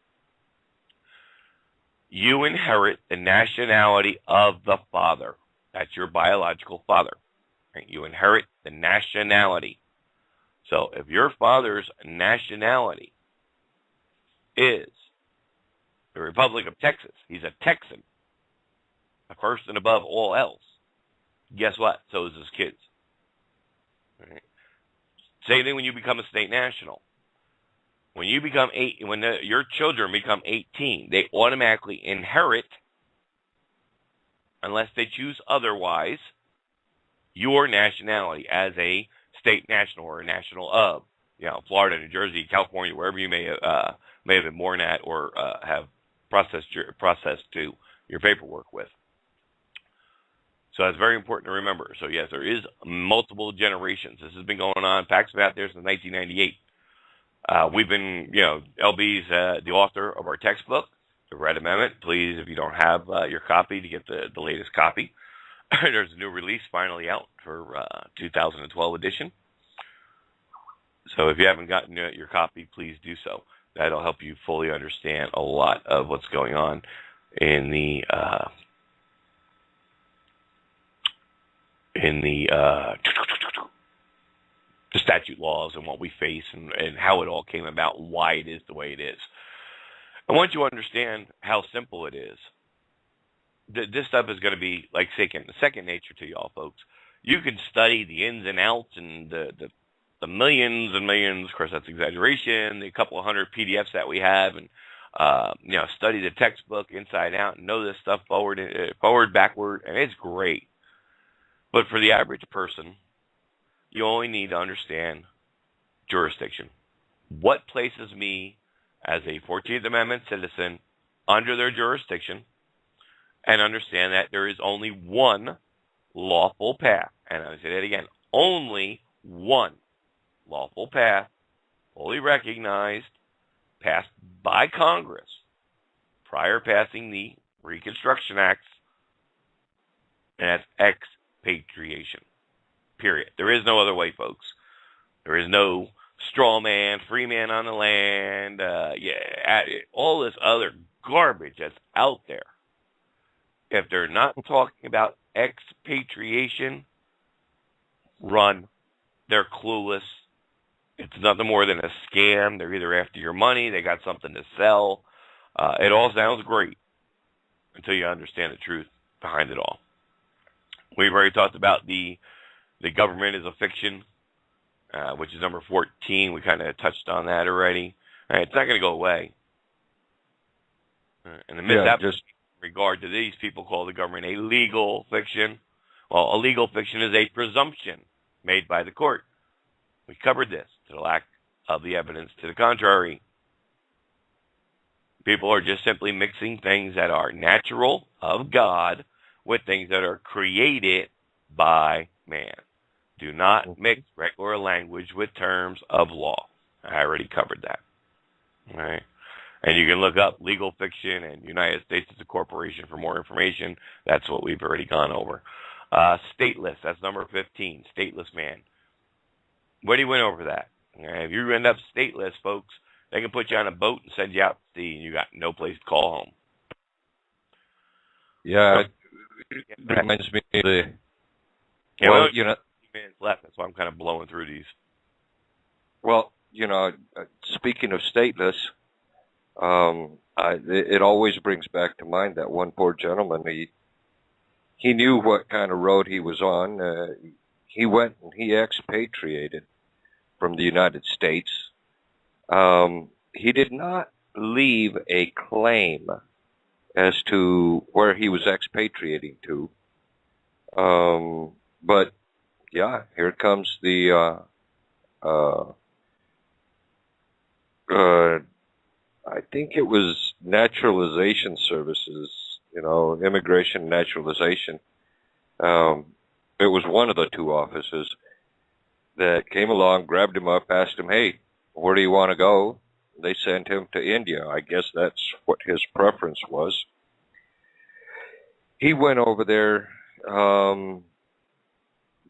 you inherit the nationality of the father. That's your biological father. Right? You inherit the nationality. So if your father's nationality is the Republic of Texas, he's a Texan, first and above all else, guess what? So is his kids. Right? Same thing when you become a state national. When you become your children become 18, they automatically inherit, unless they choose otherwise, your nationality as a state national or a national of, Florida, New Jersey, California, wherever you may have been born at or have processed to your paperwork with. So that's very important to remember. So yes, there is multiple generations. This has been going on. Facts have been out there since 1998. We've been, LB's the author of our textbook, the Red Amendment. Please, if you don't have your copy, to get the latest copy. There's a new release finally out for 2012 edition. So if you haven't gotten your copy, please do so. That'll help you fully understand a lot of what's going on in the statute laws and what we face and how it all came about and why it is the way it is. And once you understand how simple it is, this stuff is going to be like second nature to y'all folks. You can study the ins and outs and the millions and millions, of course that's exaggeration, the couple of hundred PDFs that we have, and study the textbook inside out and know this stuff forward, backward, and it's great. But for the average person, you only need to understand jurisdiction. What places me as a 14th Amendment citizen under their jurisdiction, and understand that there is only one lawful path. And I say that again, only one lawful path, fully recognized, passed by Congress prior passing the Reconstruction Acts, and that's expatriation. Period. There is no other way, folks. There is no straw man, free man on the land, all this other garbage that's out there. If they're not talking about expatriation, run. They're clueless. It's nothing more than a scam. They're either after your money, they got something to sell. It all sounds great until you understand the truth behind it all. We've already talked about the government is a fiction, which is number 14. We kind of touched on that already. It's not going to go away. And the misapprehension in regard to these people call the government a legal fiction. Well, a legal fiction is a presumption made by the court. We covered this to the lack of the evidence to the contrary. People are just simply mixing things that are natural of God with things that are created by man. Do not mix regular language with terms of law. I already covered that. All right. And you can look up legal fiction and United States as a corporation for more information. That's what we've already gone over. Stateless, that's number 15, stateless man. What do you went over that? If you end up stateless, folks, they can put you on a boat and send you out to sea, and you got no place to call home. Yeah, it reminds me of the... Well, you know, minutes left. That's why I'm kind of blowing through these. Well, you know, speaking of stateless, it always brings back to mind that one poor gentleman. He knew what kind of road he was on. He went and he expatriated from the United States. He did not leave a claim as to where he was expatriating to. But yeah, here comes the I think it was naturalization services, you know, immigration naturalization. It was one of the two offices that came along, grabbed him up, asked him, "Hey, where do you want to go?" They sent him to India. I guess that's what his preference was. He went over there,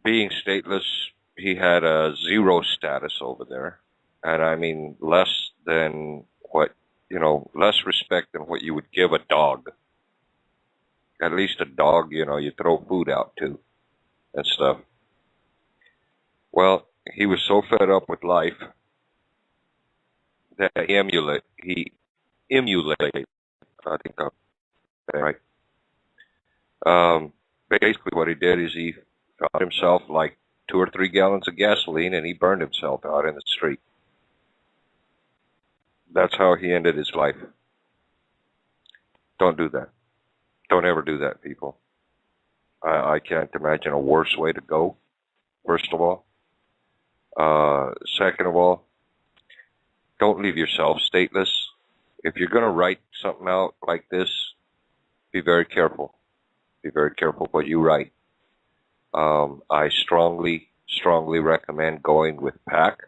being stateless. He had a 0 status over there. And I mean, less than what, you know, less respect than what you would give a dog. At least a dog, you know, you throw food out to and stuff. Well, he was so fed up with life that he emulated, I think I'm saying right. Basically what he did is he got himself like 2 or 3 gallons of gasoline and he burned himself out in the street. That's how he ended his life. Don't do that. Don't ever do that, people. I can't imagine a worse way to go, first of all. Second of all, don't leave yourself stateless. If you're going to write something out like this, be very careful. Be very careful what you write. I strongly recommend going with PAC,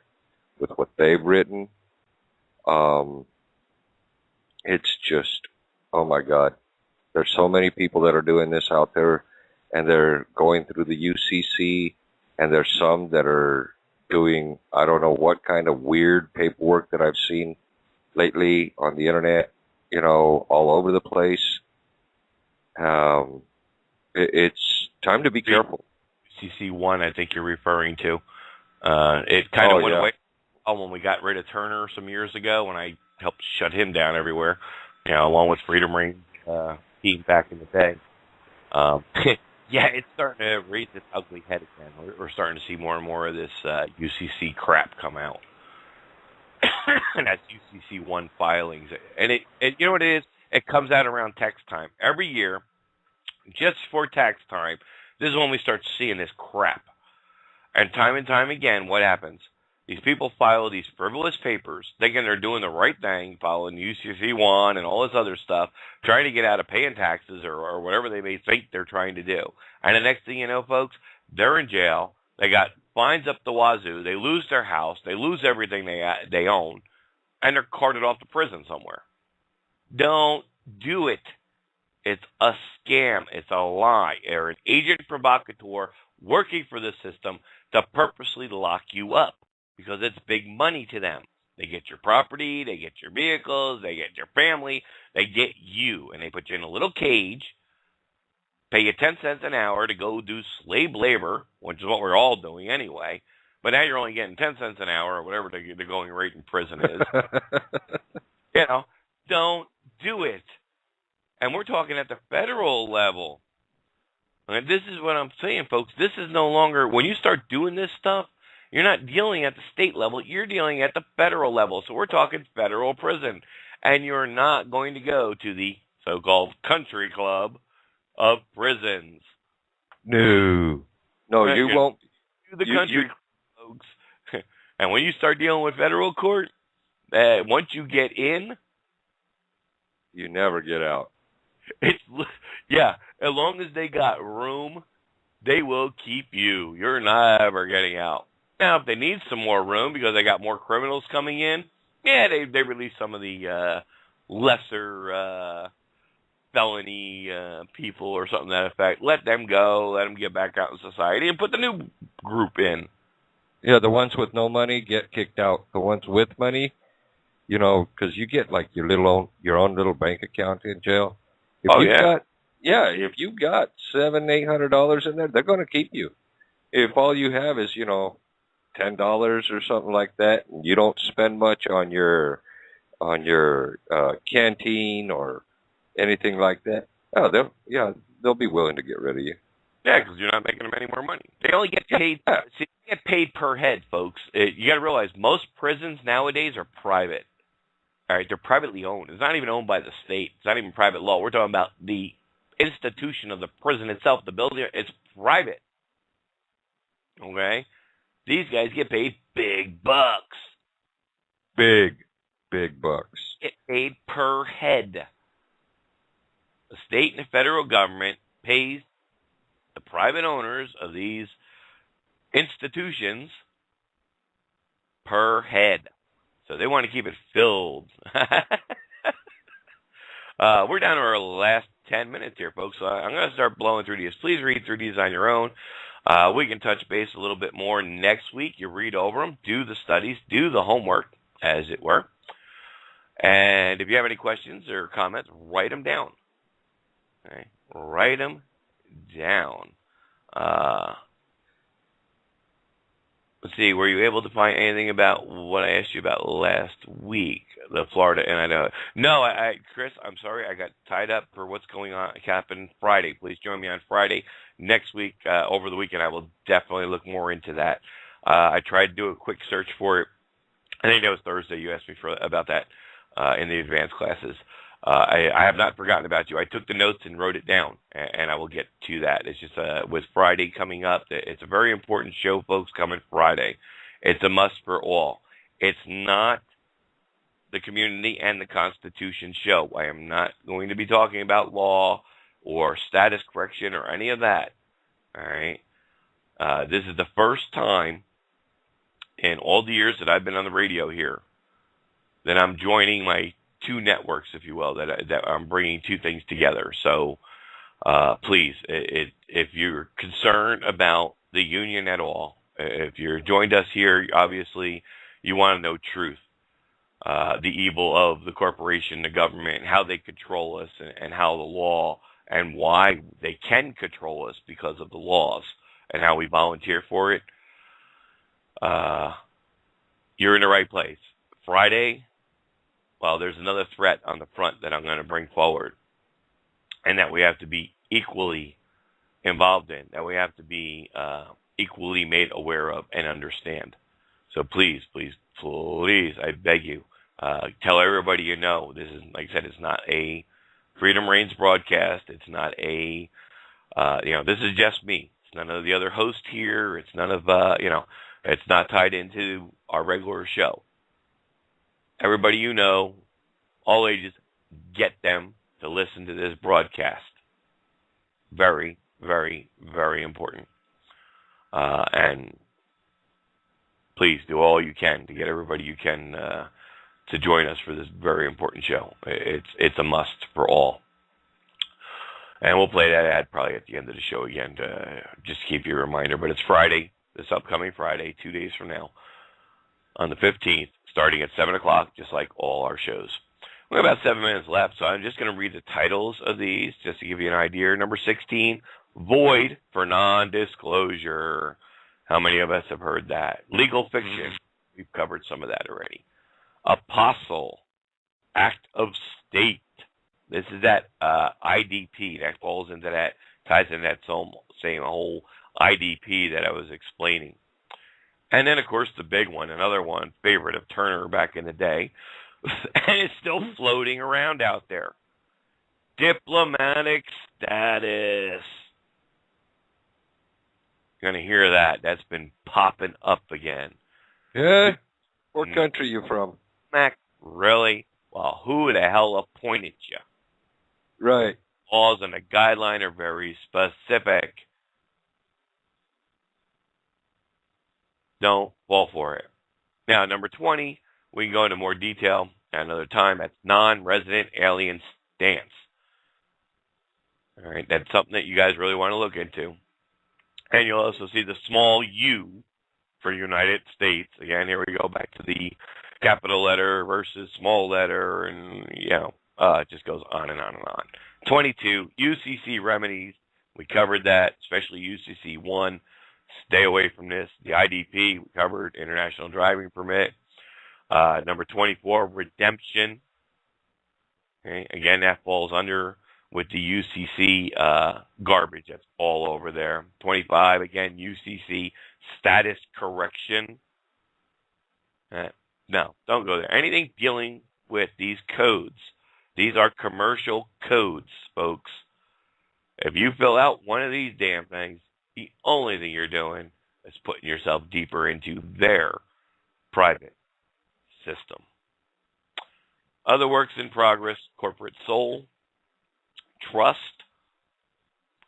with what they've written. It's just, oh my God. There's so many people that are doing this out there, and they're going through the UCC, and there's some that are doing, I don't know what kind of weird paperwork that I've seen lately on the internet, you know, all over the place. It's time to be careful. CC1, I think you're referring to. It kind of went away when we got rid of Turner some years ago, when I helped shut him down everywhere, you know, along with Freedom Ring team back in the day. Yeah, it's starting to raise its ugly head again. We're starting to see more and more of this UCC crap come out. And that's UCC1 filings. And it, you know what it is? It comes out around tax time. Every year, just for tax time, this is when we start seeing this crap. And time again, what happens? These people file these frivolous papers, thinking they're doing the right thing, following UCC1 and all this other stuff, trying to get out of paying taxes or whatever they may think they're trying to do. And the next thing you know, folks, they're in jail. They got fines up the wazoo. They lose their house. They lose everything they own. And they're carted off to prison somewhere. Don't do it. It's a scam. It's a lie. They're an agent provocateur working for the system to purposely lock you up because it's big money to them. They get your property, they get your vehicles, they get your family, they get you, and they put you in a little cage, pay you 10 cents an hour to go do slave labor, which is what we're all doing anyway. But now you're only getting 10 cents an hour or whatever the going rate in prison is. Don't do it. And we're talking at the federal level. And this is what I'm saying, folks. This is no longer, when you start doing this stuff, you're not dealing at the state level. You're dealing at the federal level. So we're talking federal prison. And you're not going to go to the so-called country club of prisons. No, you won't. To the country club, folks. And when you start dealing with federal court, once you get in, you never get out. As long as they got room, they will keep you. You're never getting out. Now, if they need some more room because they got more criminals coming in, they release some of the lesser felony people or something to that effect. Let them go. Let them get back out in society and put the new group in. Yeah, the ones with no money get kicked out. The ones with money, because you get like your own little bank account in jail. If you got $700-800 in there, they're going to keep you. If all you have is $10 or something like that, and you don't spend much on your canteen or anything like that, they'll be willing to get rid of you. Yeah, because you're not making them any more money. They only get paid. They get paid per head, folks. You got to realize most prisons nowadays are private. All right, they're privately owned. It's not even owned by the state. It's not even private law. We're talking about the institution of the prison itself, the building. It's private. Okay? These guys get paid big bucks. Big bucks. Get paid per head. The state and the federal government pays the private owners of these institutions per head. So they want to keep it filled. We're down to our last 10 minutes here, folks. So I'm going to start blowing through these. Please read through these on your own. We can touch base a little bit more next week. You read over them, do the studies, do the homework, as it were. And if you have any questions or comments, write them down. Okay? Write them down. Let's see, were you able to find anything about what I asked you about last week, the Florida? And I know, no, Chris, I'm sorry, I got tied up for what's going on happen Friday. Please join me on Friday next week. Over the weekend, I will definitely look more into that. I tried to do a quick search for it. I think that was Thursday. You asked me about that in the advanced classes. I have not forgotten about you. I took the notes and wrote it down, and I will get to that. It's just with Friday coming up, it's a very important show, folks, coming Friday. It's a must for all. It's not the Community and the Constitution show. I am not going to be talking about law or status correction or any of that. All right? This is the first time in all the years that I've been on the radio here that I'm joining my two networks, if you will, that I'm bringing two things together. So please, if you're concerned about the union at all, if you're joined us here, obviously you want to know truth, the evil of the corporation, the government, how they control us, and how the law and why they can control us because of the laws and how we volunteer for it. You're in the right place. Friday, well, there's another threat on the front that I'm going to bring forward, and that we have to be equally involved in, that we have to be equally made aware of and understand. So please, please, please, I beg you, tell everybody you know. This is, like I said, it's not a Freedom Reigns broadcast. It's not a, this is just me. It's none of the other hosts here. It's none of, it's not tied into our regular show. Everybody you know, all ages, get them to listen to this broadcast. Very, very, very important. And please do all you can to get everybody you can to join us for this very important show. It's a must for all. And we'll play that ad probably at the end of the show again to just keep you a reminder. But it's Friday, this upcoming Friday, 2 days from now, on the 15th, starting at 7 o'clock, just like all our shows. We have about 7 minutes left, so I'm just going to read the titles of these just to give you an idea. Number 16, Void for Non-Disclosure. How many of us have heard that? Legal Fiction. We've covered some of that already. Apostle, Act of State. This is that IDP that falls into that, ties in that same whole IDP that I was explaining. And then, of course, the big one, another one, favorite of Turner back in the day, and it's still floating around out there. Diplomatic status. You're going to hear that. That's been popping up again. Yeah? What country you from? Mac, really? Well, who the hell appointed you? Right. Laws and the guideline are very specific. Don't fall for it. Now, number 20, we can go into more detail at another time. That's non-resident alien stance. All right, that's something that you guys really want to look into. And you'll also see the small u for United States. Again, here we go back to the capital letter versus small letter, and, it just goes on and on and on. 22, UCC remedies. We covered that, especially UCC 1. Stay away from this. The IDP, we covered international driving permit. Number 24, redemption. Okay. Again, that falls under with the UCC garbage. That's all over there. 25, again, UCC status correction. No, don't go there. Anything dealing with these codes. These are commercial codes, folks. If you fill out one of these damn things, the only thing you're doing is putting yourself deeper into their private system. Other works in progress, corporate soul, trust.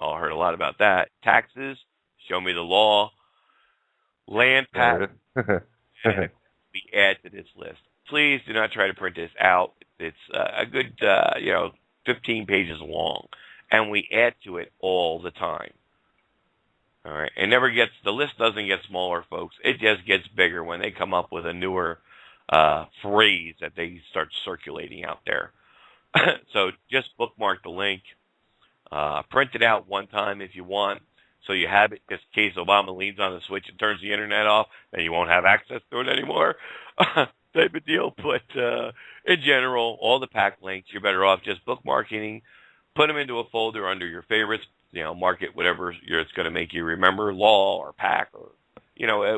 I heard a lot about that. Taxes, show me the law, land patent. We add to this list. Please do not try to print this out. It's a good, 15 pages long, and we add to it all the time. All right, the list doesn't get smaller, folks. It just gets bigger when they come up with a newer phrase that they start circulating out there. So just bookmark the link, print it out one time if you want, so you have it just in case Obama leans on the switch and turns the internet off, then you won't have access to it anymore, type of deal. But in general, all the pack links, you're better off just bookmarking, put them into a folder under your favorites, mark it whatever it's going to make you remember, law or pack or,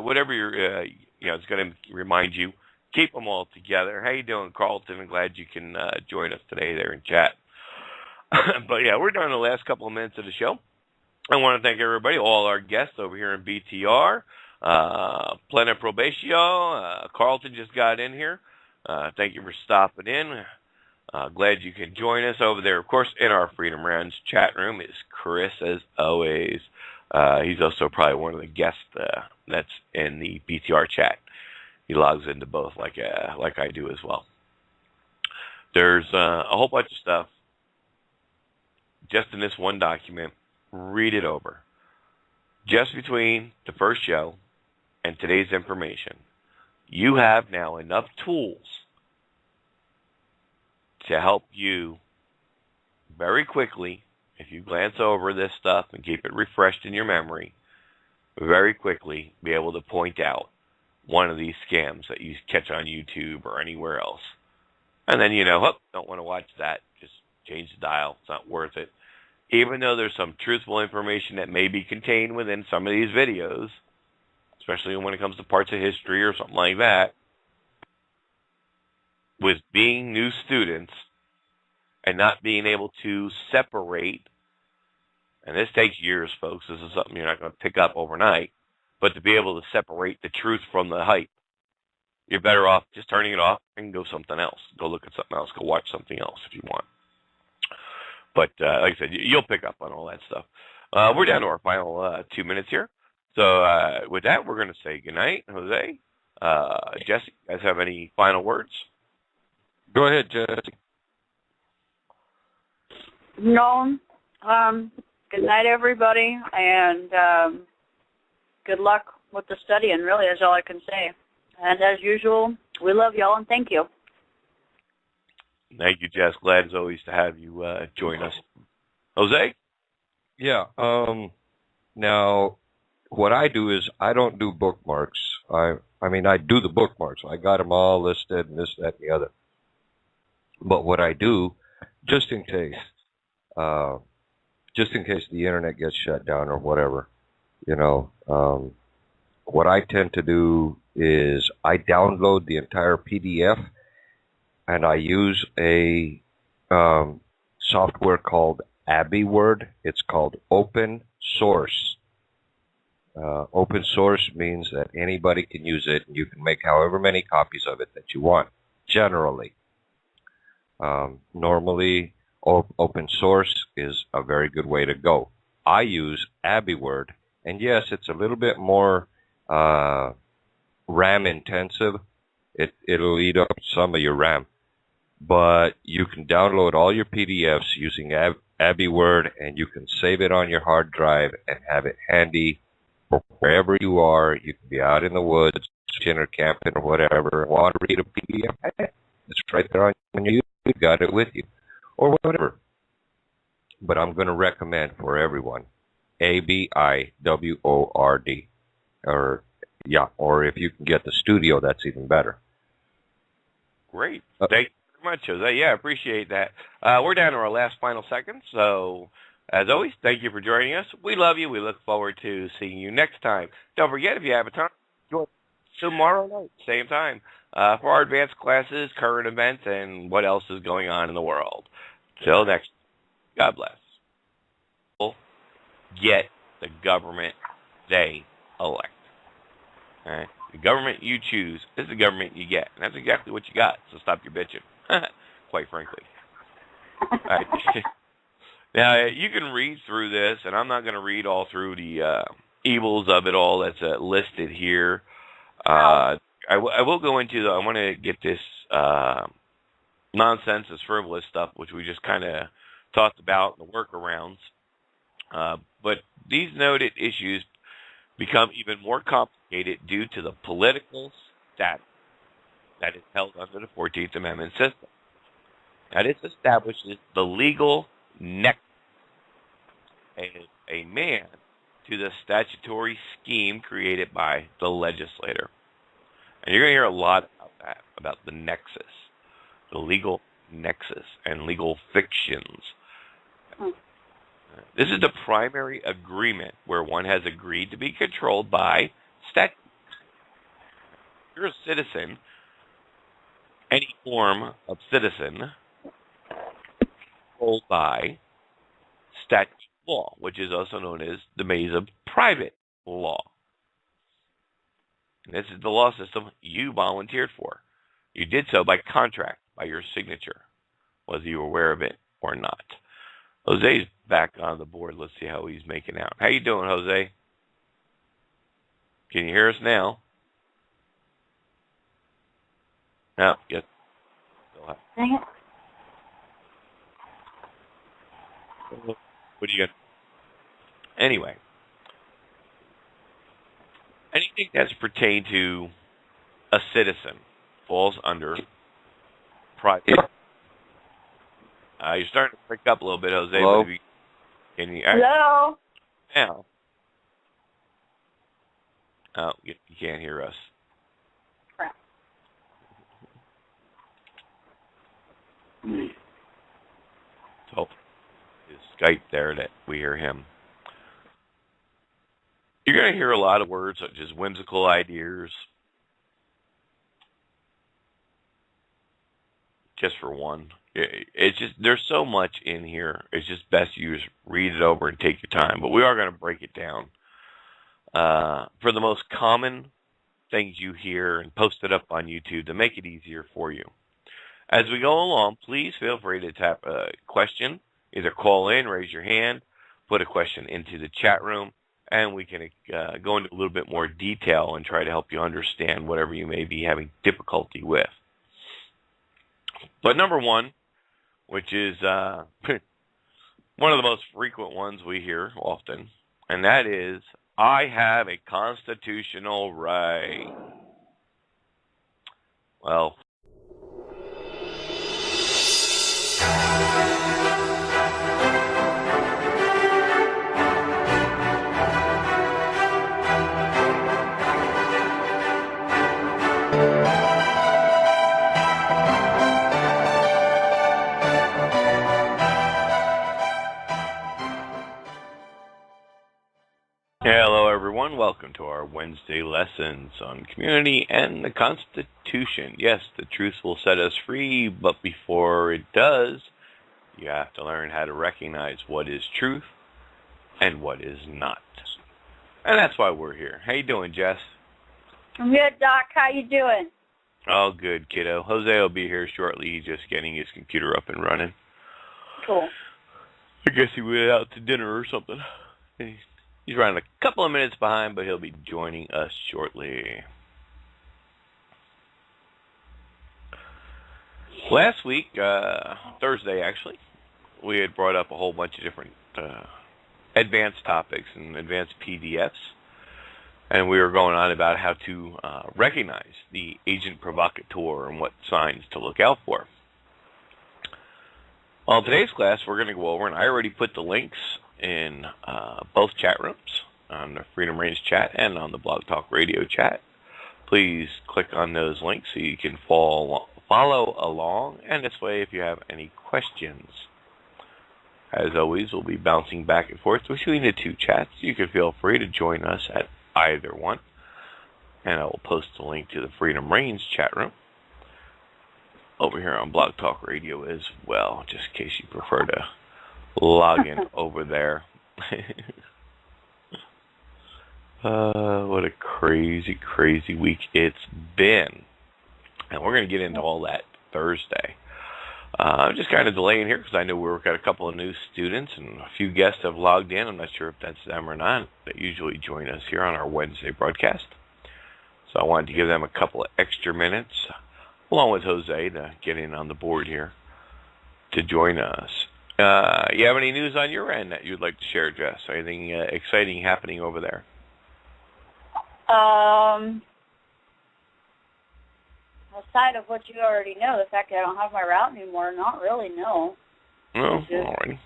whatever it's going to remind you. Keep them all together. How you doing, Carlton? I'm glad you can join us today there in chat. But yeah, we're down to the last couple of minutes of the show. I want to thank everybody, all our guests over here in BTR, Plena Probatio. Carlton just got in here. Thank you for stopping in. Glad you can join us over there. Of course, in our Freedom Rounds chat room is Chris, as always. He's also probably one of the guests that's in the BTR chat. He logs into both like I do as well. There's a whole bunch of stuff just in this one document. Read it over. Just between the first show and today's information, you have now enough tools to help you very quickly, if you glance over this stuff and keep it refreshed in your memory, very quickly be able to point out one of these scams that you catch on YouTube or anywhere else. And then, don't want to watch that. Just change the dial. It's not worth it. Even though there's some truthful information that may be contained within some of these videos, especially when it comes to parts of history or something like that, with being new students and not being able to separate, and this takes years, folks. This is something you're not going to pick up overnight, but to be able to separate the truth from the hype, you're better off just turning it off and go something else. Go look at something else. Go watch something else if you want. But like I said, you'll pick up on all that stuff. We're down to our final 2 minutes here. So with that, we're going to say goodnight, Jose. Jesse, you guys have any final words? Go ahead, Jesse. No, Good night, everybody, and good luck with the studying, really, is all I can say. And as usual, we love y'all, and thank you. Thank you, Jess. Glad as always to have you join us. Jose? Yeah. Now, what I do is I don't do bookmarks. I mean, I do the bookmarks. I got them all listed and this, that, and the other. But what I do, just in case the internet gets shut down or whatever, what I tend to do is I download the entire PDF and I use a software called AbiWord. It's called open source. Open source means that anybody can use it, and you can make however many copies of it that you want, generally. Normally, open source is a very good way to go. I use AbiWord, and yes, it's a little bit more RAM intensive. It'll eat up some of your RAM. But you can download all your PDFs using AbiWord, and you can save it on your hard drive and have it handy for wherever you are. You can be out in the woods, or camping, or whatever. Want to read a PDF? It's right there on you. You've got it with you, or whatever. But I'm going to recommend for everyone AbiWord, or if you can get the studio, that's even better. Great. Thank you very much, Jose. Yeah, appreciate that. We're down to our last final seconds, so as always, thank you for joining us. We love you. We look forward to seeing you next time. Don't forget, if you have a time, join tomorrow night, same time, for our advanced classes, current events, and what else is going on in the world. Till next, God bless. Get the government they elect. All right? The government you choose is the government you get. And that's exactly what you got, so stop your bitching, quite frankly. All right. Now, you can read through this, and I'm not going to read all through the evils of it all that's listed here. I will go into I want to get this nonsense, this frivolous stuff, which we just kind of talked about, the workarounds. But these noted issues become even more complicated due to the political status that is held under the 14th Amendment system. Now, this establishes the legal nexus as a man to the statutory scheme created by the legislator. And you're going to hear a lot about that, about the nexus, the legal nexus, and legal fictions. This is the primary agreement where one has agreed to be controlled by statute. If you're a citizen, any form of citizen, controlled by statute law, which is also known as the maze of private law. And this is the law system you volunteered for. You did so by contract, by your signature, whether you were aware of it or not. Jose's back on the board. Let's see how he's making out. How you doing, Jose? Can you hear us now? No. Yes. Dang it. What do you got? Anyway, anything that's pertained to a citizen falls under private. You're starting to pick up a little bit, Jose. Hello? Can you? Hello? Now. Oh, you can't hear us. Crap. So, his Skype there that we hear him. You're going to hear a lot of words such as whimsical ideas. Just for one. It's just, there's so much in here. It's just best you just read it over and take your time. But we are going to break it down. For the most common things you hear and post it up on YouTube to make it easier for you. As we go along, please feel free to tap a question. Either call in, raise your hand, put a question into the chat room, and we can go into a little bit more detail and try to help you understand whatever you may be having difficulty with. But number one, which is One of the most frequent ones we hear often, and that is, I have a constitutional right. Well, hello everyone. Welcome to our Wednesday lessons on community and the Constitution. Yes, the truth will set us free, but before it does, you have to learn how to recognize what is truth and what is not. And that's why we're here. How you doing, Jess? I'm good, Doc. How you doing? Oh, good, kiddo. Jose will be here shortly. He's just getting his computer up and running. Cool. I guess he went out to dinner or something. He's running a couple of minutes behind, but he'll be joining us shortly. Last week, Thursday actually, we had brought up a whole bunch of different advanced topics and advanced PDFs, and we were going on about how to recognize the agent provocateur and what signs to look out for. Well, today's class we're going to go over, and I already put the links in both chat rooms, on the Freedom Range chat and on the Blog Talk Radio chat. Please click on those links so you can follow along, and this way if you have any questions. As always, we'll be bouncing back and forth between the two chats. You can feel free to join us at either one, and I will post the link to the Freedom Range chat room over here on Blog Talk Radio as well, just in case you prefer to log in over there. What a crazy, crazy week it's been. And we're going to get into all that Thursday. I'm just kind of delaying here because I know we've got a couple of new students and a few guests have logged in. I'm not sure if that's them or not. They usually join us here on our Wednesday broadcast. So I wanted to give them a couple of extra minutes, along with Jose, to get in on the board here to join us. You have any news on your end that you'd like to share, Jess? Anything exciting happening over there? Aside of what you already know, the fact that I don't have my route anymore, not really, no. Oh, alrighty.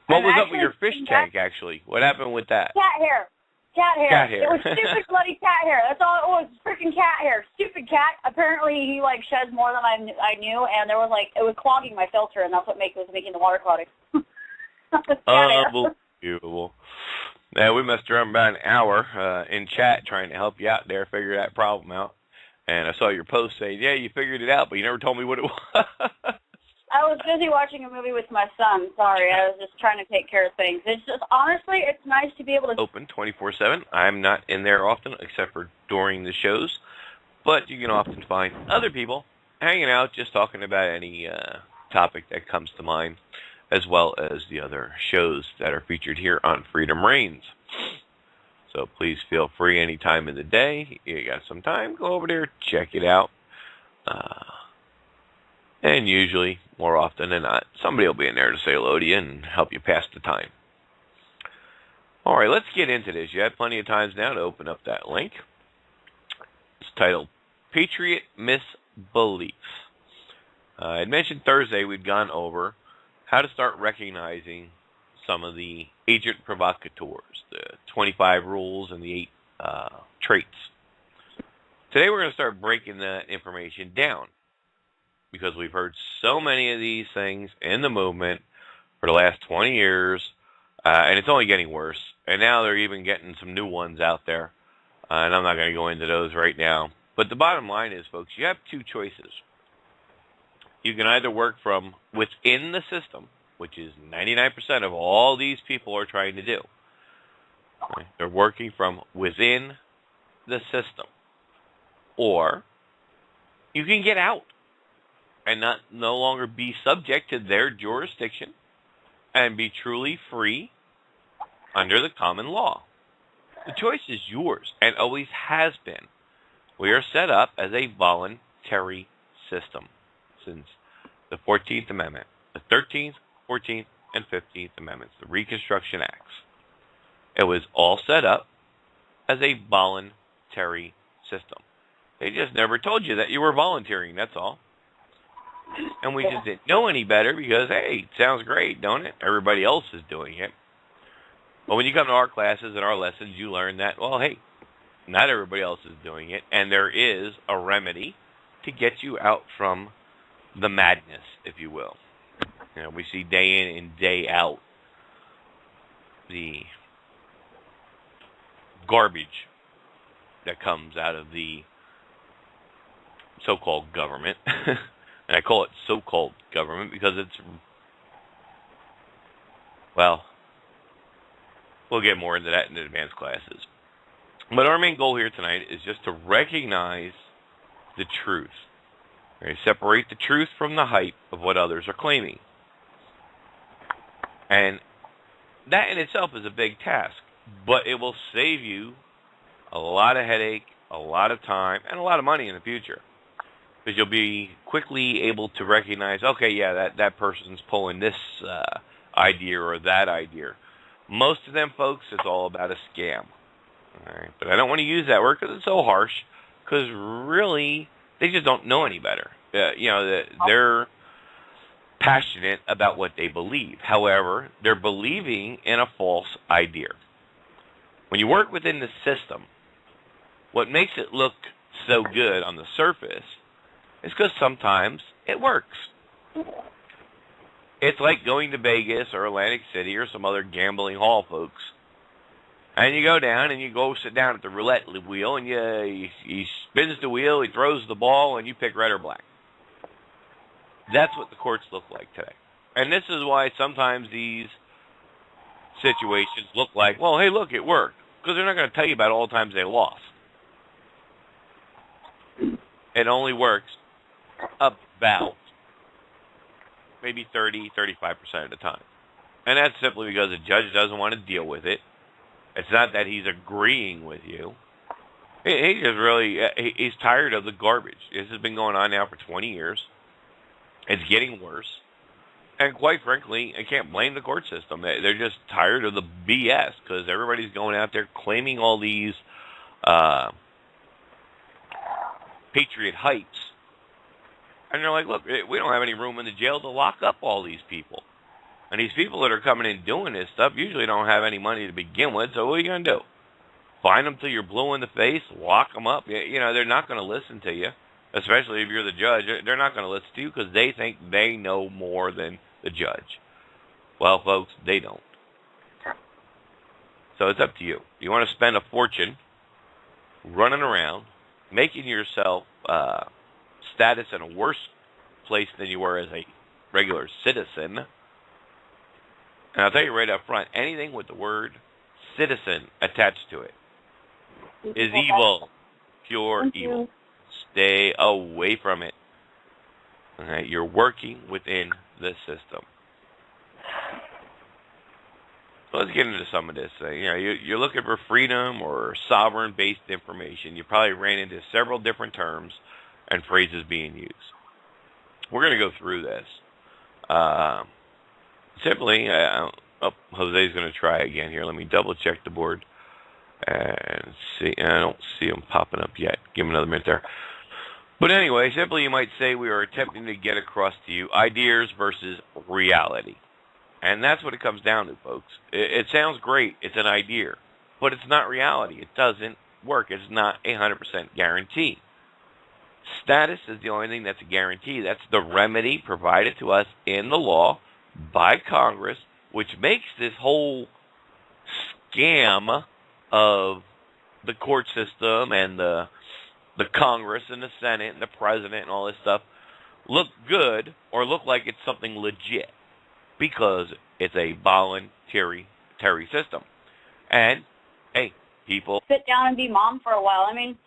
What was up with your fish tank, actually? What happened with that? Cat hair. Cat hair. Cat hair. It was stupid bloody cat hair. That's all it was. Freaking cat hair. Stupid cat. Apparently he sheds more than I knew, and there was it was clogging my filter, and that's what was making the water clouding. Unbelievable. Yeah, we messed around about an hour in chat trying to help you out there, figure that problem out. And I saw your post saying, yeah, you figured it out, but you never told me what it was. I was busy watching a movie with my son. Sorry, I was just trying to take care of things. It's just, honestly, it's nice to be able to... Open 24/7. I'm not in there often, except for during the shows. But you can often find other people hanging out, just talking about any topic that comes to mind, as well as the other shows that are featured here on Freedom Reigns. So please feel free any time of the day. You got some time, go over there, check it out. And usually, more often than not, somebody will be in there to say hello to you and help you pass the time. All right, let's get into this. You have plenty of times now to open up that link. It's titled Patriot Misbeliefs. I mentioned Thursday we'd gone over how to start recognizing some of the agent provocateurs, the 25 rules and the 8 traits. Today we're going to start breaking that information down because we've heard so many of these things in the movement for the last 20 years, and it's only getting worse. And now they're even getting some new ones out there, and I'm not going to go into those right now. But the bottom line is, folks, you have two choices. You can either work from within the system, which is 99% of all these people are trying to do. Okay? They're working from within the system. Or you can get out and no longer be subject to their jurisdiction and be truly free under the common law. The choice is yours and always has been. We are set up as a voluntary system since the 14th Amendment. The 13th, 14th, and 15th Amendments, the Reconstruction Acts. It was all set up as a voluntary system. They just never told you that you were volunteering, that's all. And we just didn't know any better because, hey, it sounds great, don't it? Everybody else is doing it. But when you come to our classes and our lessons, you learn that, well, hey, not everybody else is doing it, and there is a remedy to get you out from the madness, if you will. You know, we see day in and day out the garbage that comes out of the so-called government. And I call it so-called government because it's, well, we'll get more into that in the advanced classes. But our main goal here tonight is just to recognize the truth. Okay? Separate the truth from the hype of what others are claiming. And that in itself is a big task, but it will save you a lot of headache, a lot of time, and a lot of money in the future. Because you'll be quickly able to recognize, okay, yeah, that person's pulling this idea or that idea. Most of them, folks, it's all about a scam. All right? But I don't want to use that word because it's so harsh, because really, they just don't know any better. They're passionate about what they believe. However, they're believing in a false idea. When you work within the system, what makes it look so good on the surface is because sometimes it works. It's like going to Vegas or Atlantic City or some other gambling hall, folks. And you go down and you go sit down at the roulette wheel, and he spins the wheel, he throws the ball, and you pick red or black. That's what the courts look like today. And this is why sometimes these situations look like, well, hey, look, it worked. Because they're not going to tell you about all the times they lost. It only works about maybe 30, 35% of the time. And that's simply because the judge doesn't want to deal with it. It's not that he's agreeing with you. He just really, he's tired of the garbage. This has been going on now for 20 years. It's getting worse. And quite frankly, I can't blame the court system. They're just tired of the BS because everybody's going out there claiming all these patriot hypes. And they're like, look, we don't have any room in the jail to lock up all these people. And these people that are coming in doing this stuff usually don't have any money to begin with, so what are you going to do? Fine them till you're blue in the face, lock them up? You know, they're not going to listen to you, especially if you're the judge. They're not going to listen to you because they think they know more than the judge. Well, folks, they don't. So it's up to you. You want to spend a fortune running around, making yourself status in a worse place than you were as a regular citizen. And I'll tell you right up front, anything with the word citizen attached to it is evil, pure evil. Stay away from it. Okay? You're working within the system. So let's get into some of this. You're looking for freedom or sovereign-based information. You probably ran into several different terms and phrases being used. We're going to go through this. Simply, Jose's going to try again here. Let me double-check the board and see. I don't see them popping up yet. Give him another minute there. But anyway, simply you might say we are attempting to get across to you ideas versus reality. And that's what it comes down to, folks. It sounds great. It's an idea. But it's not reality. It doesn't work. It's not a 100% guarantee. Status is the only thing that's a guarantee. That's the remedy provided to us in the law by Congress, which makes this whole scam of the court system and the Congress and the Senate and the President and all this stuff look good or look like it's something legit because it's a voluntary system. And, hey, people... Sit down and be mom for a while. I mean,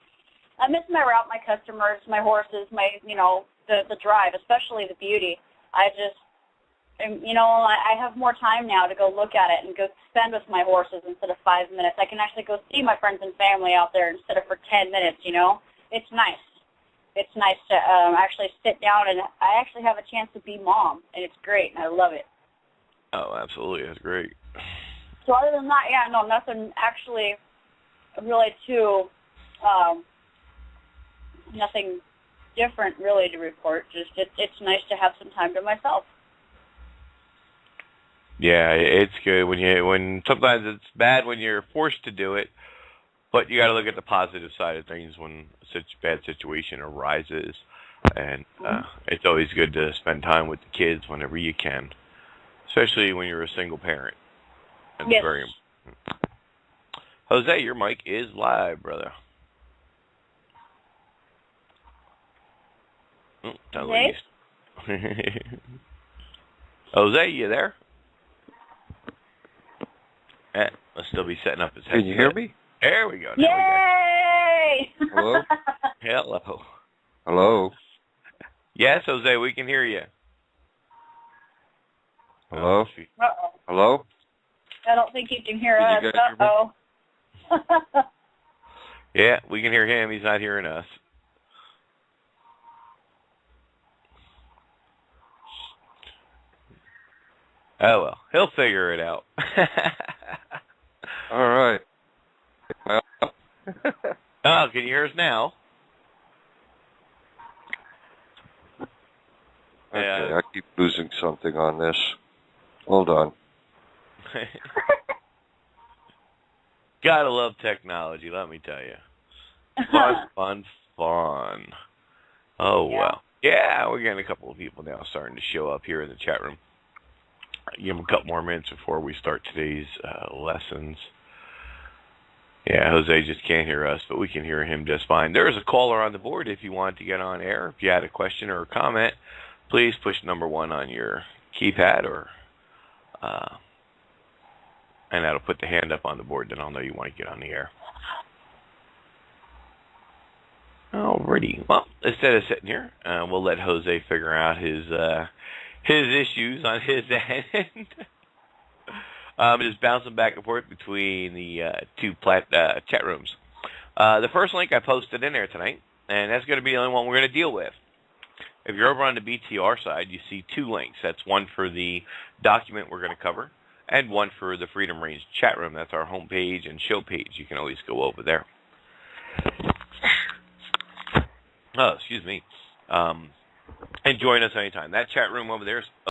I miss my route, my customers, my horses, the drive, especially the beauty. I have more time now to go look at it and go spend with my horses instead of 5 minutes. I can actually go see my friends and family out there instead of for 10 minutes, It's nice. It's nice to actually sit down, and I actually have a chance to be mom, and it's great, and I love it. Oh, absolutely. That's great. So other than that, yeah, no, nothing actually really too, nothing different really to report. Just it's nice to have some time to myself. Yeah, it's good when sometimes it's bad when you're forced to do it, but you got to look at the positive side of things when such a bad situation arises, and it's always good to spend time with the kids whenever you can, especially when you're a single parent. That's Yes. very important. Jose, your mic is live, brother. Oh, sounds like he's... Jose, you there? Let's still be setting up his headset. Can you hear me? There we go. Yay! Hello? Hello. Hello? Yes, Jose, we can hear you. Hello? Uh-oh. Hello? I don't think you can hear Can us. you guys hear me? Uh-oh. Yeah, we can hear him. He's not hearing us. Oh, well. He'll figure it out. All right. Well, Oh, can you hear us now? okay, Yeah. I keep losing something on this. Hold on. Gotta love technology, let me tell you. Fun, fun, fun. Oh, Yeah. well. Yeah, we're getting a couple of people now starting to show up here in the chat room. Give them a couple more minutes before we start today's lessons. Yeah, Jose just can't hear us, but we can hear him just fine. There's a caller on the board if you want to get on air. If you had a question or a comment, please push number 1 on your keypad, or and that'll put the hand up on the board. Then I'll know you want to get on the air. Alrighty. Well, instead of sitting here, we'll let Jose figure out his issues on his end. Just bouncing back and forth between the two chat rooms. The first link I posted in there tonight, and that's going to be the only one we're going to deal with. If you're over on the BTR side, you see 2 links. That's one for the document we're going to cover, and one for the Freedom Range chat room. That's our home page and show page. You can always go over there. Oh, excuse me. And join us anytime. That chat room over there is